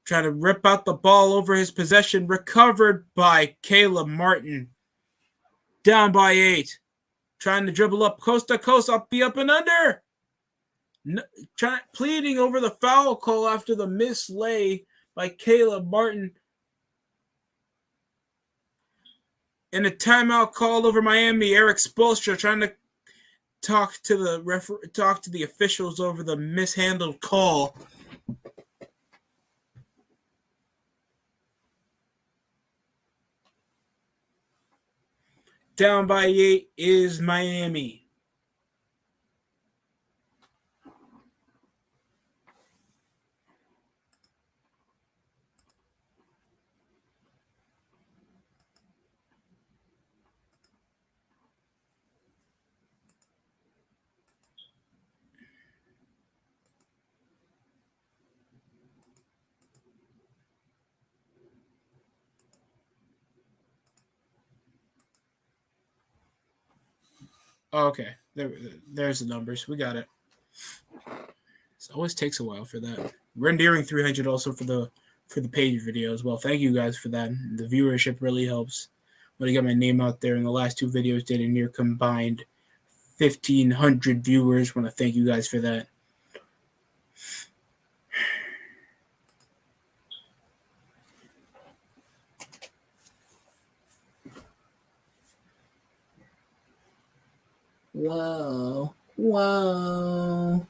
Trying to rip out the ball over his possession. Recovered by Caleb Martin. Down by 8. Trying to dribble up coast to coast. Up and under. Pleading over the foul call after the mislay by Caleb Martin. And a timeout called over Miami. Eric Spoelstra trying to talk to the officials over the mishandled call. Down by 8 is Miami. Okay, there's the numbers. We got it. It always takes a while for that. We're nearing 300 also for the page video as well. Thank you guys for that. The viewership really helps. When I get my name out there in the last 2 videos, did a near combined 1,500 viewers. Want to thank you guys for that. Whoa. Whoa.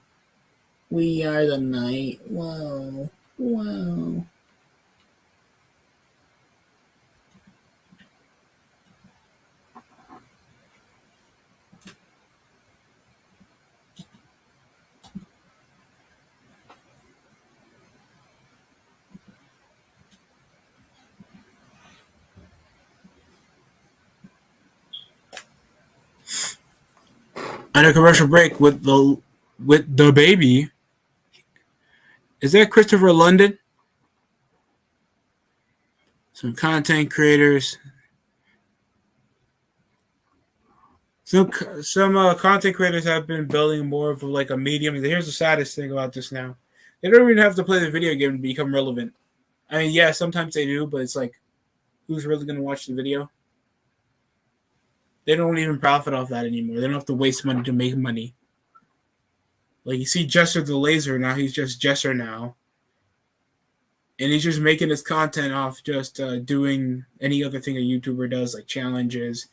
We are the night. Whoa. Whoa. a commercial break with the baby. Is that Christopher London? Some content creators. Some content creators have been building more of like a medium. Here's the saddest thing about this now. They don't even have to play the video game to become relevant. I mean, yeah, sometimes they do, but it's like, who's really going to watch the video? They don't even profit off that anymore. They don't have to waste money to make money. Like, you see Jesser the Laser now. He's just Jesser now. And he's just making his content off just doing any other thing a YouTuber does, like challenges,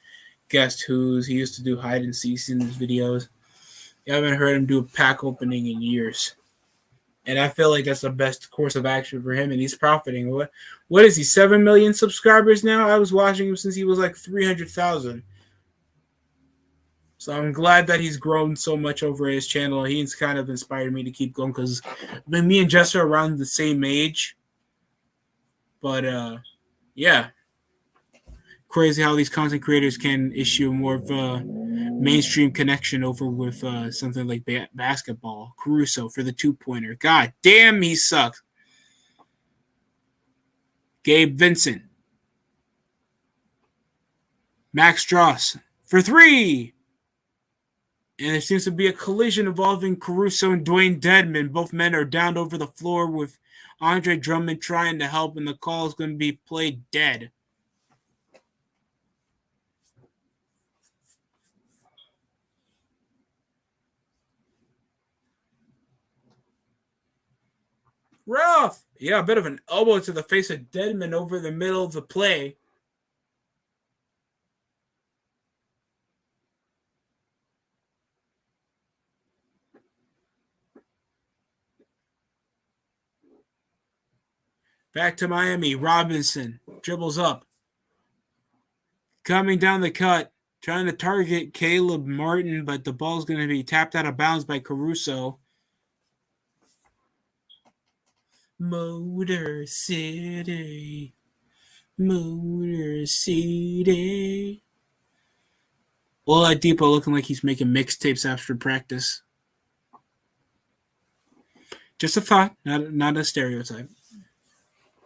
guest who's. He used to do hide and seek in his videos. You haven't heard him do a pack opening in years. And I feel like that's the best course of action for him, and he's profiting. What is he, 7 million subscribers now? I was watching him since he was like 300,000. So I'm glad that he's grown so much over his channel. He's kind of inspired me to keep going because me and Jess are around the same age. But, yeah. Crazy how these content creators can issue more of a mainstream connection over with something like basketball. Caruso for the two-pointer. God damn, he sucks. Gabe Vincent. Max Strauss for three. And there seems to be a collision involving Caruso and Dwayne Dedman. Both men are down over the floor with Andre Drummond trying to help, and the call is going to be played dead. Rough! Yeah, a bit of an elbow to the face of Dedman over the middle of the play. Back to Miami. Robinson dribbles up. Coming down the cut. Trying to target Caleb Martin, but the ball's going to be tapped out of bounds by Caruso. Motor City. Motor City. Oladipo looking like he's making mixtapes after practice. Just a thought, not a stereotype.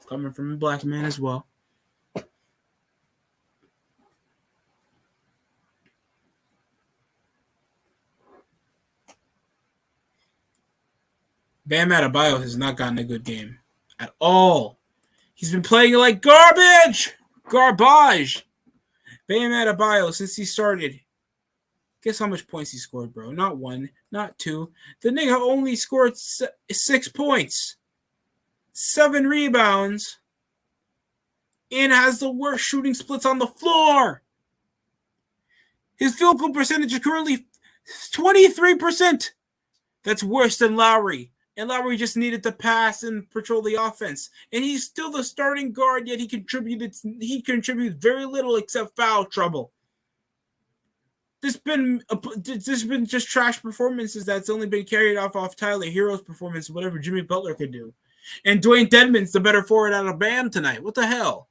Coming from a black man as well. Bam Adebayo has not gotten a good game at all. He's been playing like garbage. Garbage. Bam Adebayo, since he started, guess how much points he scored, bro? Not one, not two. The nigga only scored 6 points, 7 rebounds, and has the worst shooting splits on the floor. His field goal percentage is currently 23%. That's worse than Lowry. And Lowry just needed to pass and patrol the offense. And he's still the starting guard, yet he contributes very little except foul trouble. This been just trash performances that's only been carried off Tyler Hero's performance, whatever Jimmy Butler could do. And Dwayne Dedman's the better forward out of Bam tonight. What the hell?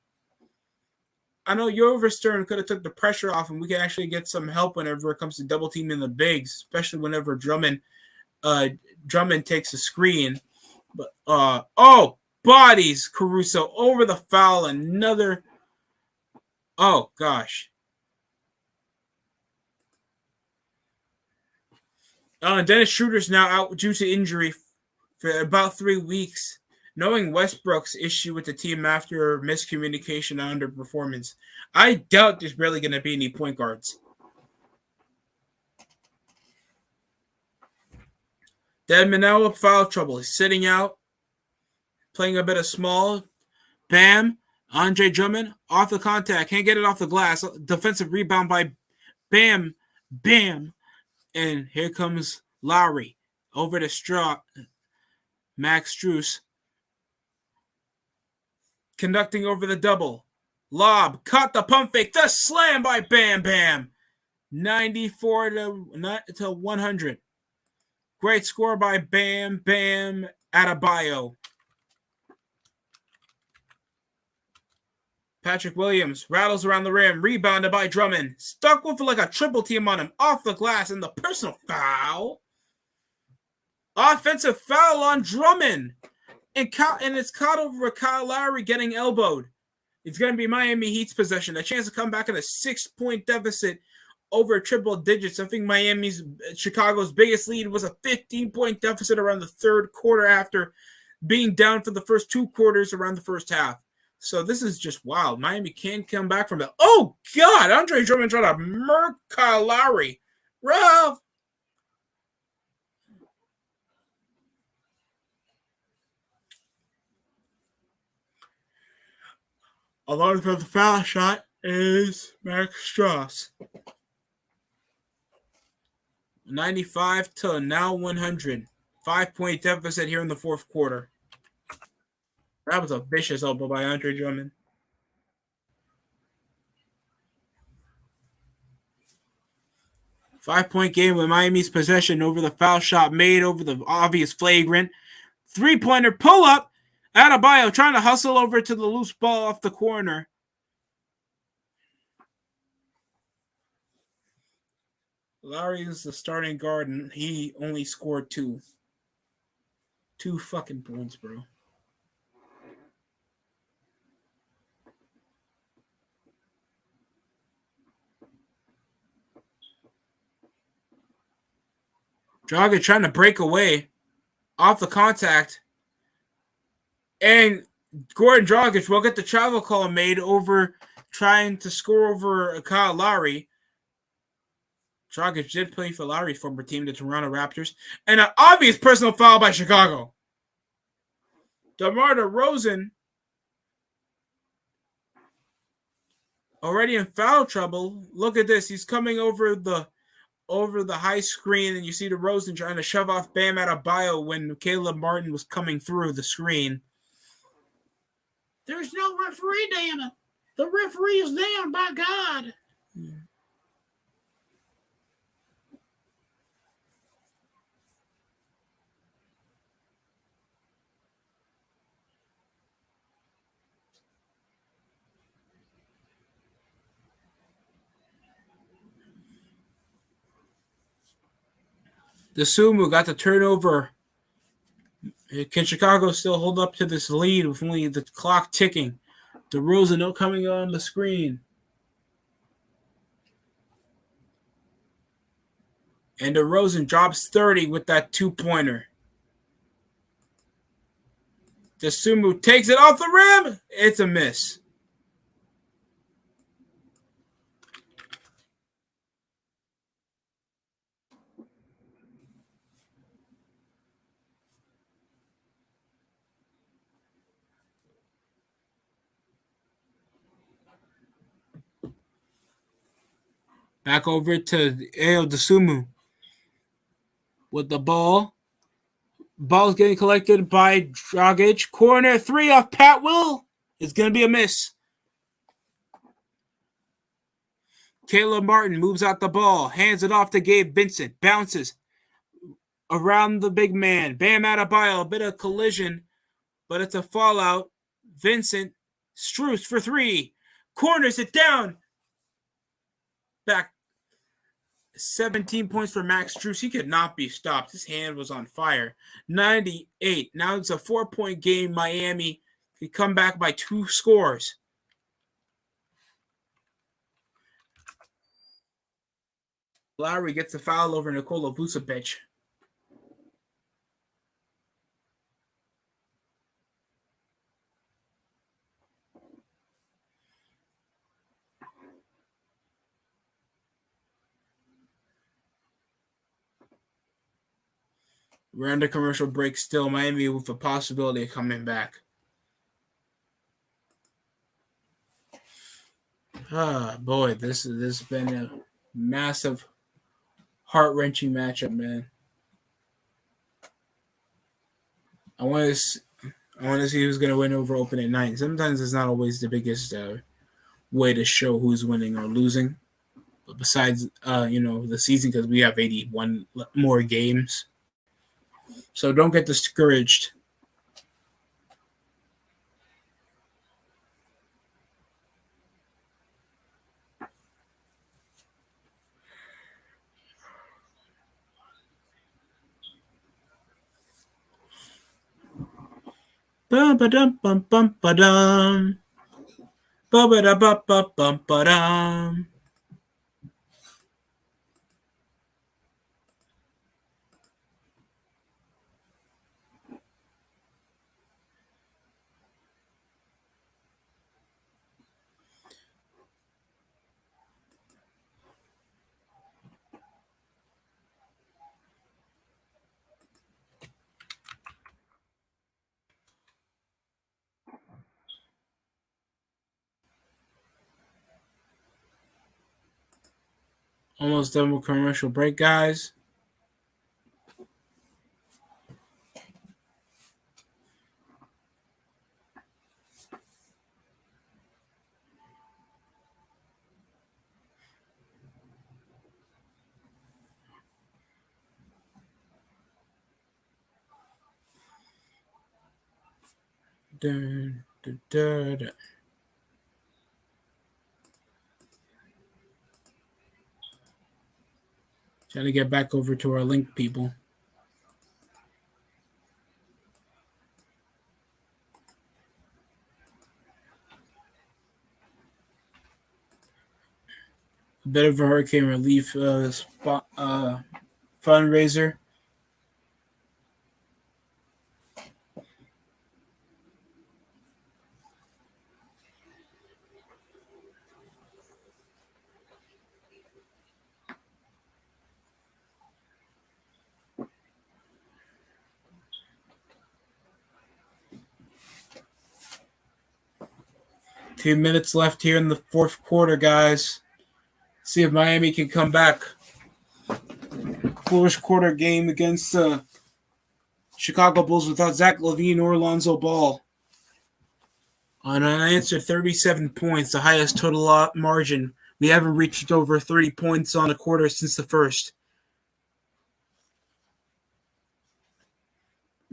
I know Jover Stern could have took the pressure off, and we can actually get some help whenever it comes to double teaming the bigs, especially whenever Drummond takes a screen. But bodies Caruso over the foul. Another. Oh gosh. Dennis Schroeder's now out due to injury for about 3 weeks. Knowing Westbrook's issue with the team after miscommunication and underperformance, I doubt there's barely going to be any point guards. Dedman now with foul trouble. He's sitting out, playing a bit of small. Bam. Andre Drummond off the contact. Can't get it off the glass. Defensive rebound by Bam. Bam. And here comes Lowry over to Max Strus. Conducting over the double. Lob. Caught the pump fake. The slam by Bam Bam. 94 to 100. Great score by Bam Bam Adebayo. Patrick Williams rattles around the rim, rebounded by Drummond. Stuck with like a triple team on him, off the glass, and the personal foul. Offensive foul on Drummond. And it's caught over Kyle Lowry getting elbowed. It's going to be Miami Heat's possession. A chance to come back in a 6-point deficit over triple digits. I think Chicago's biggest lead was a 15-point deficit around the third quarter after being down for the first 2 quarters around the first half. So this is just wild. Miami can't come back from that. Oh, God! Andre Drummond tried to murk Kyle Lowry. Rough! Along with the foul shot is Max Strauss. 95 to now 100. 5-point deficit here in the fourth quarter. That was a vicious elbow by Andre Drummond. Five-point game with Miami's possession over the foul shot made over the obvious flagrant. 3-pointer pull-up. Adebayo trying to hustle over to the loose ball off the corner. Lowry is the starting guard, and he only scored 2. 2 fucking points, bro. Dragic trying to break away off the contact. And Gordon Dragic will get the travel call made over trying to score over Kyle Lowry. Dragic did play for Lowry's former team, the Toronto Raptors. And an obvious personal foul by Chicago. DeMar DeRozan already in foul trouble. Look at this. He's coming over the high screen, and you see DeRozan trying to shove off Bam Adebayo when Caleb Martin was coming through the screen. There's no referee, damn it. The referee is down, by God. Dosunmu got the turnover. Can Chicago still hold up to this lead with only the clock ticking? DeRozan coming on the screen. And DeRozan drops 30 with that 2-pointer. Dosunmu takes it off the rim. It's a miss. Back over to Dosunmu with the ball. Ball's getting collected by Dragic. Corner 3 off Pat Will. It's going to be a miss. Caleb Martin moves out the ball. Hands it off to Gabe Vincent. Bounces around the big man. Bam Adebayo. A bit of collision, but it's a fallout. Vincent. Strus for 3. Corners it down. Back 17 points for Max Strus. He could not be stopped. His hand was on fire. 98. Now it's a 4-point game. Miami could come back by 2 scores. Lowry gets a foul over Nikola Vucevic. We're under commercial break still. Miami with a possibility of coming back. Boy, this has been a massive, heart-wrenching matchup, man. I want to see who's going to win over opening night. Sometimes it's not always the biggest way to show who's winning or losing. But besides, the season, because we have 81 more games. So don't get discouraged. Bum ba dum bum bum ba dum. Ba ba da ba ba bum ba dum. Almost done with commercial break, guys. Dun, dun, dun, dun. Trying to get back over to our link, people. A bit of a hurricane relief fundraiser. Few minutes left here in the fourth quarter, guys. See if Miami can come back. Fourth quarter game against Chicago Bulls without Zach LaVine or Lonzo Ball. On unanswered 37 points, the highest total margin. We haven't reached over 30 points on a quarter since the first.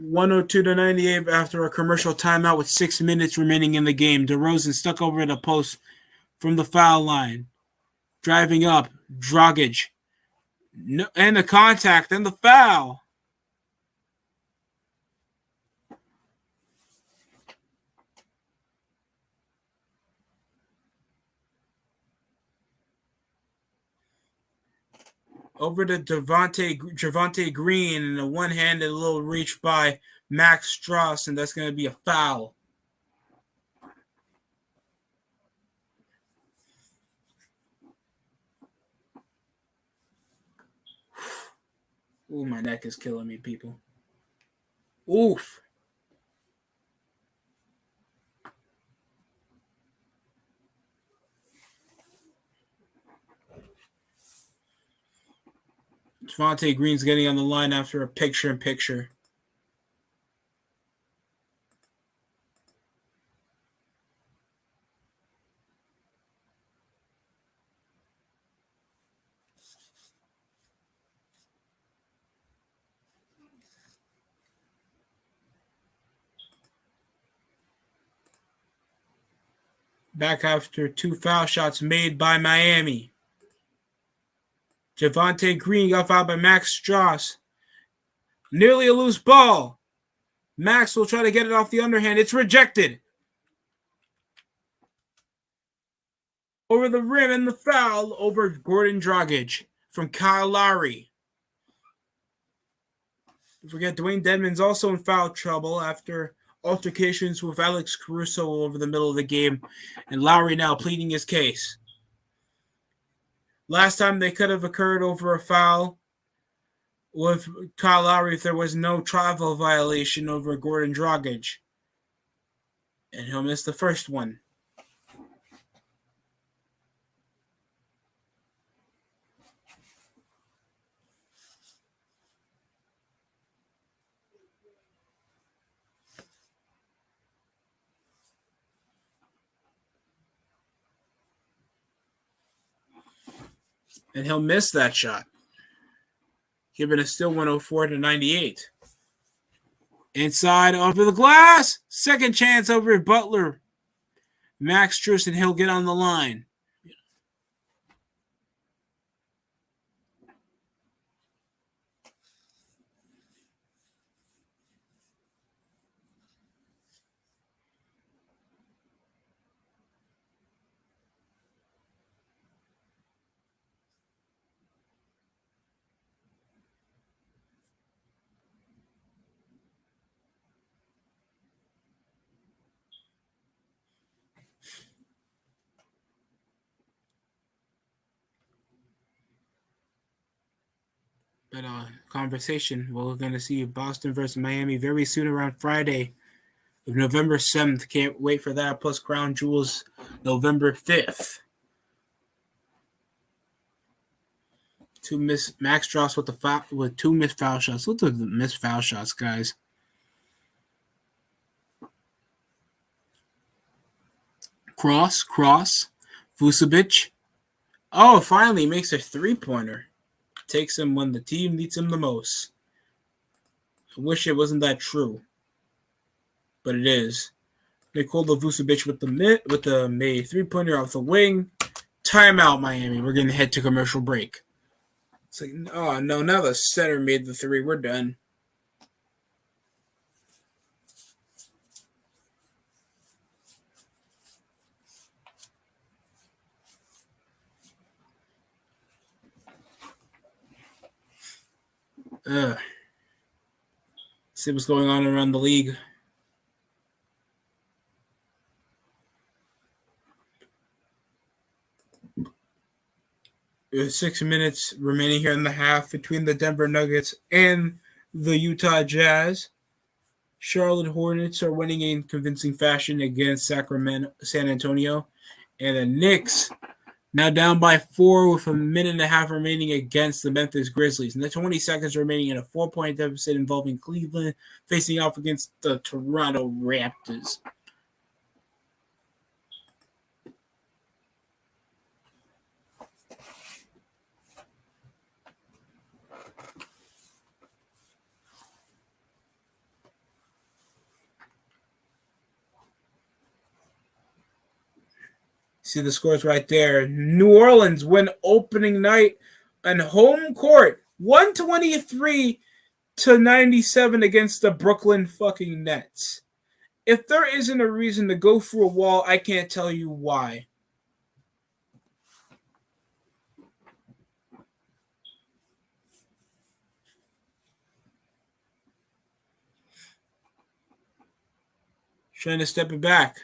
102-98 after a commercial timeout with 6 minutes remaining in the game. DeRozan stuck over the post from the foul line. Driving up, Dragic. No, and the contact and the foul. Over to Javante Green and a one-handed little reach by Max Strauss, and that's going to be a foul. Ooh, my neck is killing me, people. Oof. Javante Green's getting on the line after a picture-in-picture. Back after 2 foul shots made by Miami. Javante Green got fouled by Max Strauss. Nearly a loose ball. Max will try to get it off the underhand. It's rejected. Over the rim and the foul over Gordon Dragic from Kyle Lowry. Don't forget, Dwayne Dedmon's also in foul trouble after altercations with Alex Caruso over the middle of the game, and Lowry now pleading his case. Last time they could have occurred over a foul with Kyle Lowry if there was no travel violation over Gordon Dragic. And he'll miss the first one. And he'll miss that shot. Giving us still 104-98. Inside over the glass. Second chance over Butler. Max Strus, and he'll get on the line. But conversation. We're going to see Boston versus Miami very soon around Friday of November 7th. Can't wait for that. Plus Crown Jewels November 5th. Max Dross with two missed foul shots. Look at the missed foul shots, guys. Cross, Vucevic. Oh, finally makes a 3-pointer. Takes him when the team needs him the most. I wish it wasn't that true, but it is. Nikola Vucevic with the made 3-pointer off the wing. Timeout, Miami. We're going to head to commercial break. It's like, oh no, now the center made the 3. We're done. See what's going on around the league. There's 6 minutes remaining here in the half between the Denver Nuggets and the Utah Jazz. Charlotte Hornets are winning in convincing fashion against San Antonio. And the Knicks now down by 4 with a minute and a half remaining against the Memphis Grizzlies. And the 20 seconds remaining in a 4-point deficit involving Cleveland facing off against the Toronto Raptors. See the scores right there. New Orleans win opening night on home court, 123-97 against the Brooklyn fucking Nets. If there isn't a reason to go through a wall, I can't tell you why. Trying to step it back.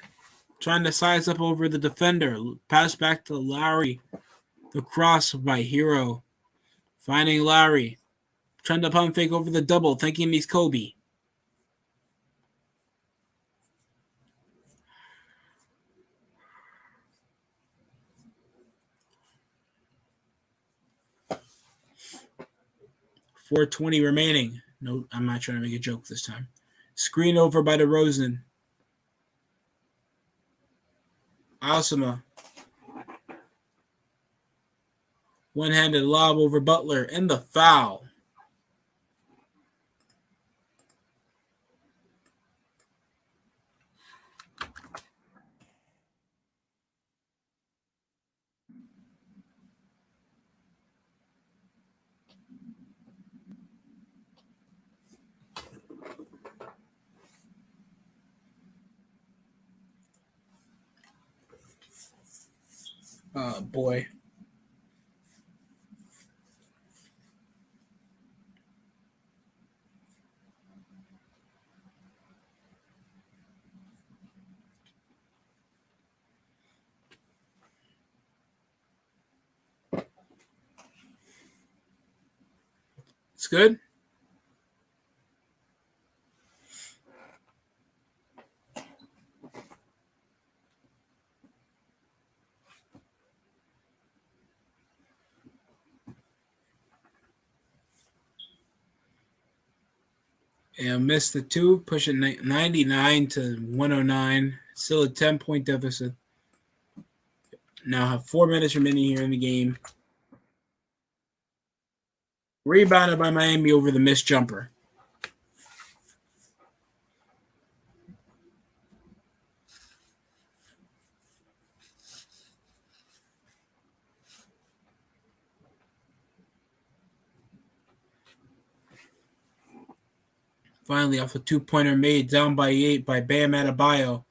Trying to size up over the defender. Pass back to Lowry. The cross by Hero. Finding Lowry. Trying to pump fake over the double, thinking he's Kobe. .420 remaining. No, I'm not trying to make a joke this time. Screen over by DeRozan. Asuma. One-handed lob over Butler. And the foul. Oh, boy. It's good. And missed the 2, pushing 99-109. Still a 10-point deficit. Now have 4 minutes remaining here in the game. Rebounded by Miami over the missed jumper. Finally, off a 2-pointer made down by 8 by Bam Adebayo.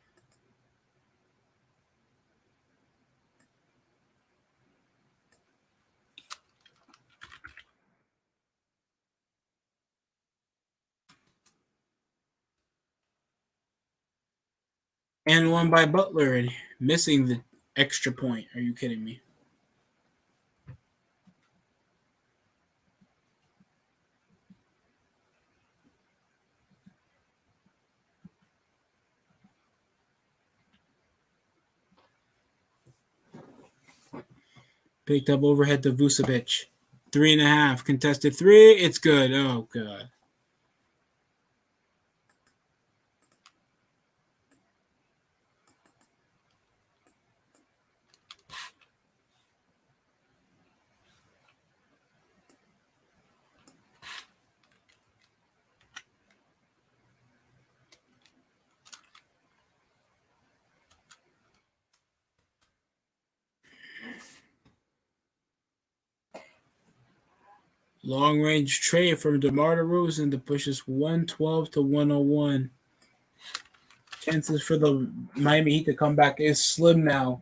And one by Butler, and missing the extra point. Are you kidding me? Picked up overhead to Vucevic. 3.5. Contested three. It's good. Oh, God. Long range trade from DeMar DeRozan to push us 112 to 101. Chances for the Miami Heat to come back is slim now.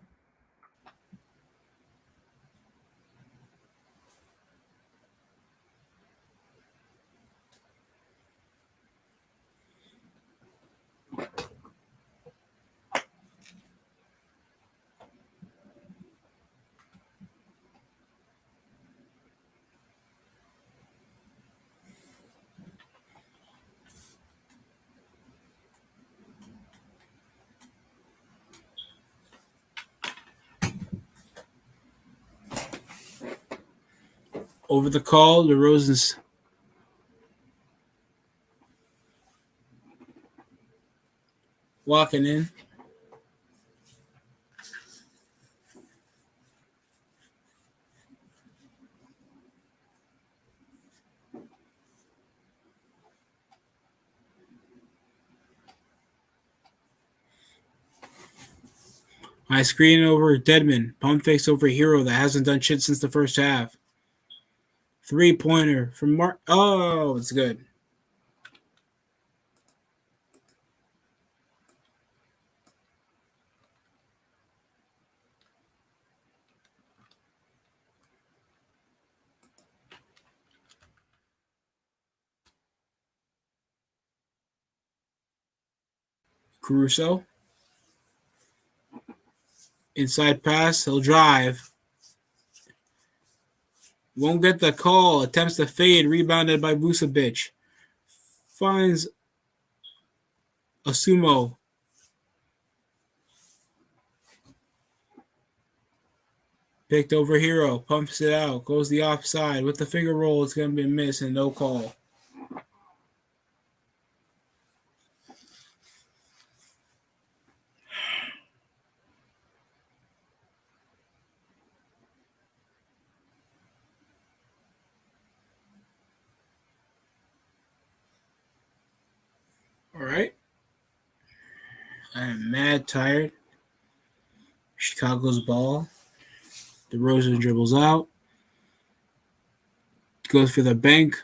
Over the call, DeRozan's walking in. High screen over Deadman. Pump fakes over Hero that hasn't done shit since the first half. 3-pointer from Mark. Oh, it's good. Caruso. Inside pass. He'll drive. Won't get the call. Attempts to fade. Rebounded by Vucevic. Finds Asumo. Picked over Hero. Pumps it out. Goes the offside. With the finger roll, it's going to be a miss and no call. All right. I am mad tired. Chicago's ball. DeRozan dribbles out. Goes for the bank.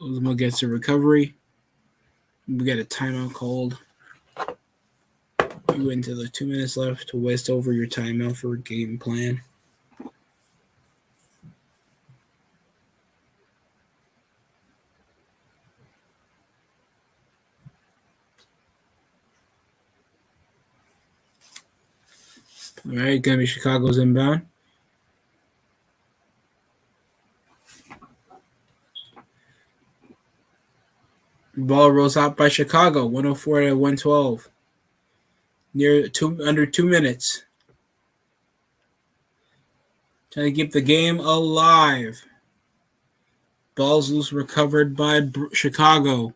Uzma gets a recovery. We got a timeout called. You went to the 2 minutes left to waste over your timeout for a game plan. All right, gonna be Chicago's inbound. Ball rolls out by Chicago, 104 to 112. Under 2 minutes. Trying to keep the game alive. Ball's loose, recovered by Chicago.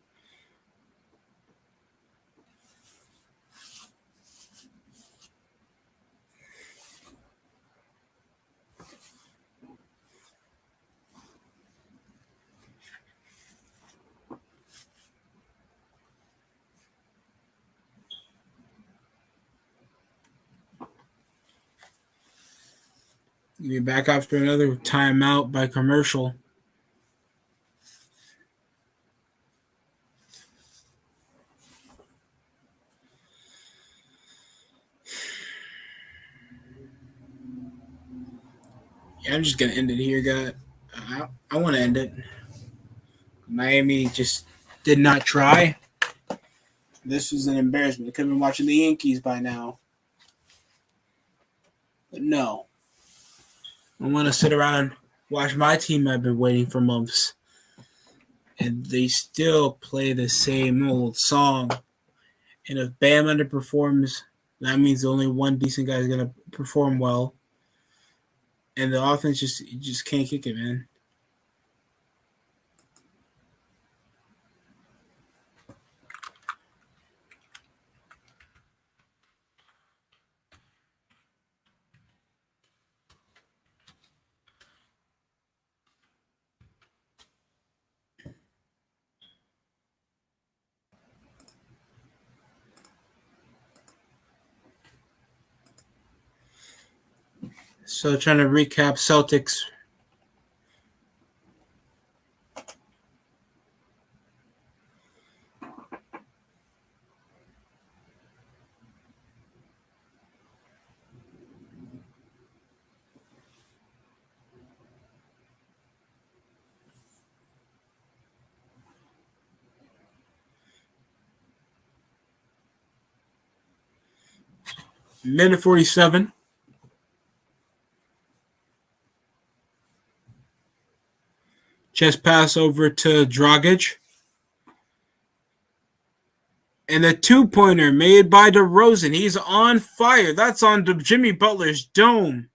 We'll be back after another timeout by commercial. Yeah, I'm just going to end it here, guys. I want to end it. Miami just did not try. This was an embarrassment. I could have been watching the Yankees by now. But no. I want to sit around and watch my team I've been waiting for months. And they still play the same old song. And if Bam underperforms, that means only one decent guy is going to perform well. And the offense just can't kick it, man. So trying to recap Celtics. Minute 47. Chest pass over to Dragic. And the 2-pointer made by DeRozan. He's on fire. That's on Jimmy Butler's dome.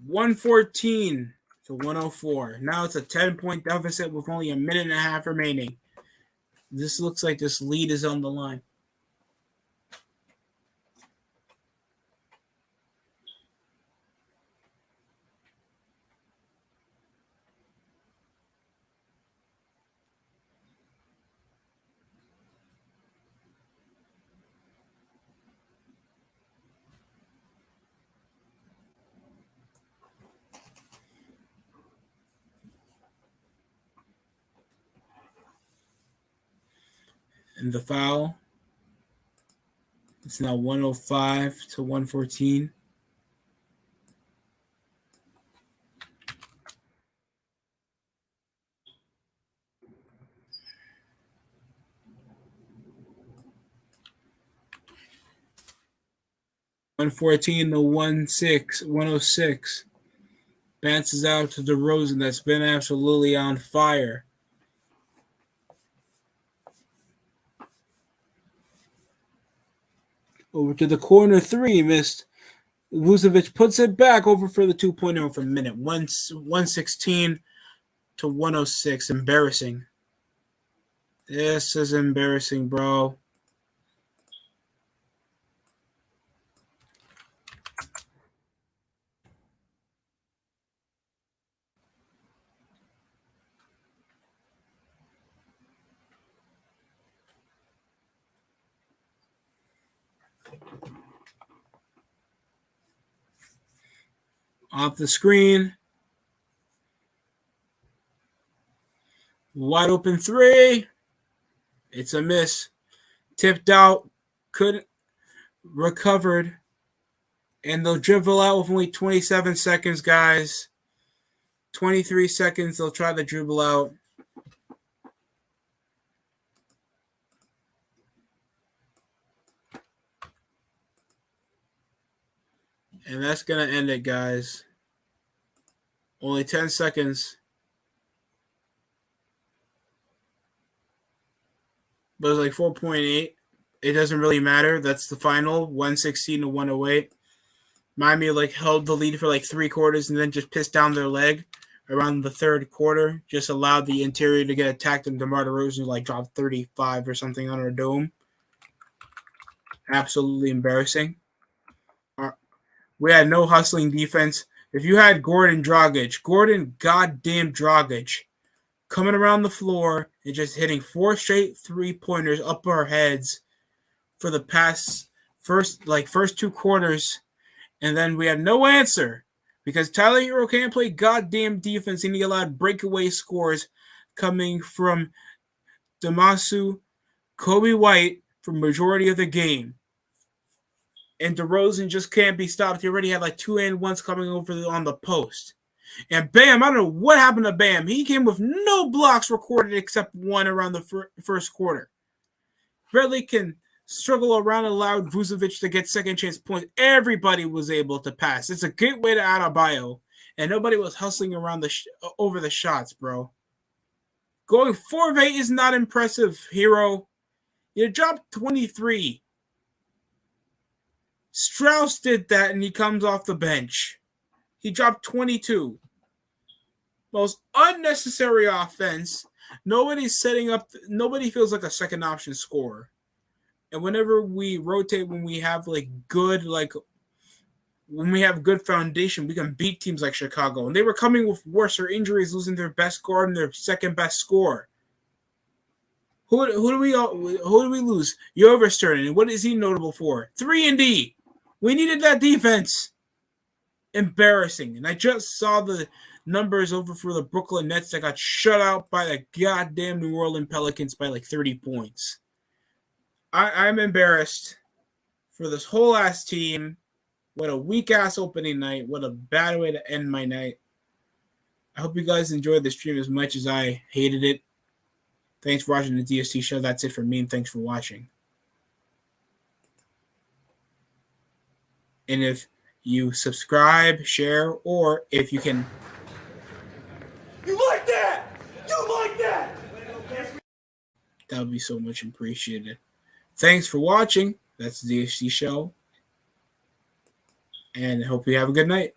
114 to 104. Now it's a 10-point deficit with only a minute and a half remaining. This looks like this lead is on the line. And the foul. It's now 105 to 114. $114 to 106. Bounces out to DeRozan that's been absolutely on fire. Over to the corner three, missed. Vucevic puts it back over for the 2-pointer for a minute. 116 to 106. Embarrassing. This is embarrassing, bro. Off the screen. Wide open three. It's a miss. Tipped out. Couldn't. Recovered. And they'll dribble out with only 27 seconds, guys. 23 seconds. They'll try to dribble out. And that's going to end it, guys. Only 10 seconds. But it was like 4.8. It doesn't really matter. That's the final. 116 to 108. Miami like held the lead for like 3 quarters and then just pissed down their leg around the third quarter. Just allowed the interior to get attacked and DeMar DeRozan like dropped 35 or something on our dome. Absolutely embarrassing. We had no hustling defense. If you had Gordon goddamn Dragic, coming around the floor and just hitting 4 straight 3-pointers up our heads for the first 2 quarters, and then we had no answer because Tyler Hero can't play goddamn defense, and he allowed breakaway scores coming from Damasu, Kobe White for majority of the game. And DeRozan just can't be stopped. He already had like 2-and-1s coming over on the post. And Bam, I don't know what happened to Bam. He came with no blocks recorded except one around the first quarter. Bradley can struggle around and allowed Vucevic to get second chance points. Everybody was able to pass. It's a good way to add a bio. And nobody was hustling around over the shots, bro. Going 4 of 8 is not impressive, Hero. You dropped 23. Strauss did that, and he comes off the bench. He dropped 22. Most unnecessary offense. Nobody's setting up. Nobody feels like a second option scorer. And whenever we rotate, when we have good foundation, we can beat teams like Chicago. And they were coming with worse injuries, losing their best guard and their second best scorer. Who do we lose? Overstern. And what is he notable for? 3-and-D. We needed that defense. Embarrassing. And I just saw the numbers over for the Brooklyn Nets that got shut out by the goddamn New Orleans Pelicans by 30 points. I'm embarrassed for this whole ass team. What a weak ass opening night. What a bad way to end my night. I hope you guys enjoyed the stream as much as I hated it. Thanks for watching the DST show. That's it for me, and thanks for watching. And if you subscribe, share, or if you can... You like that? You like that? That would be so much appreciated. Thanks for watching. That's the DST show. And I hope you have a good night.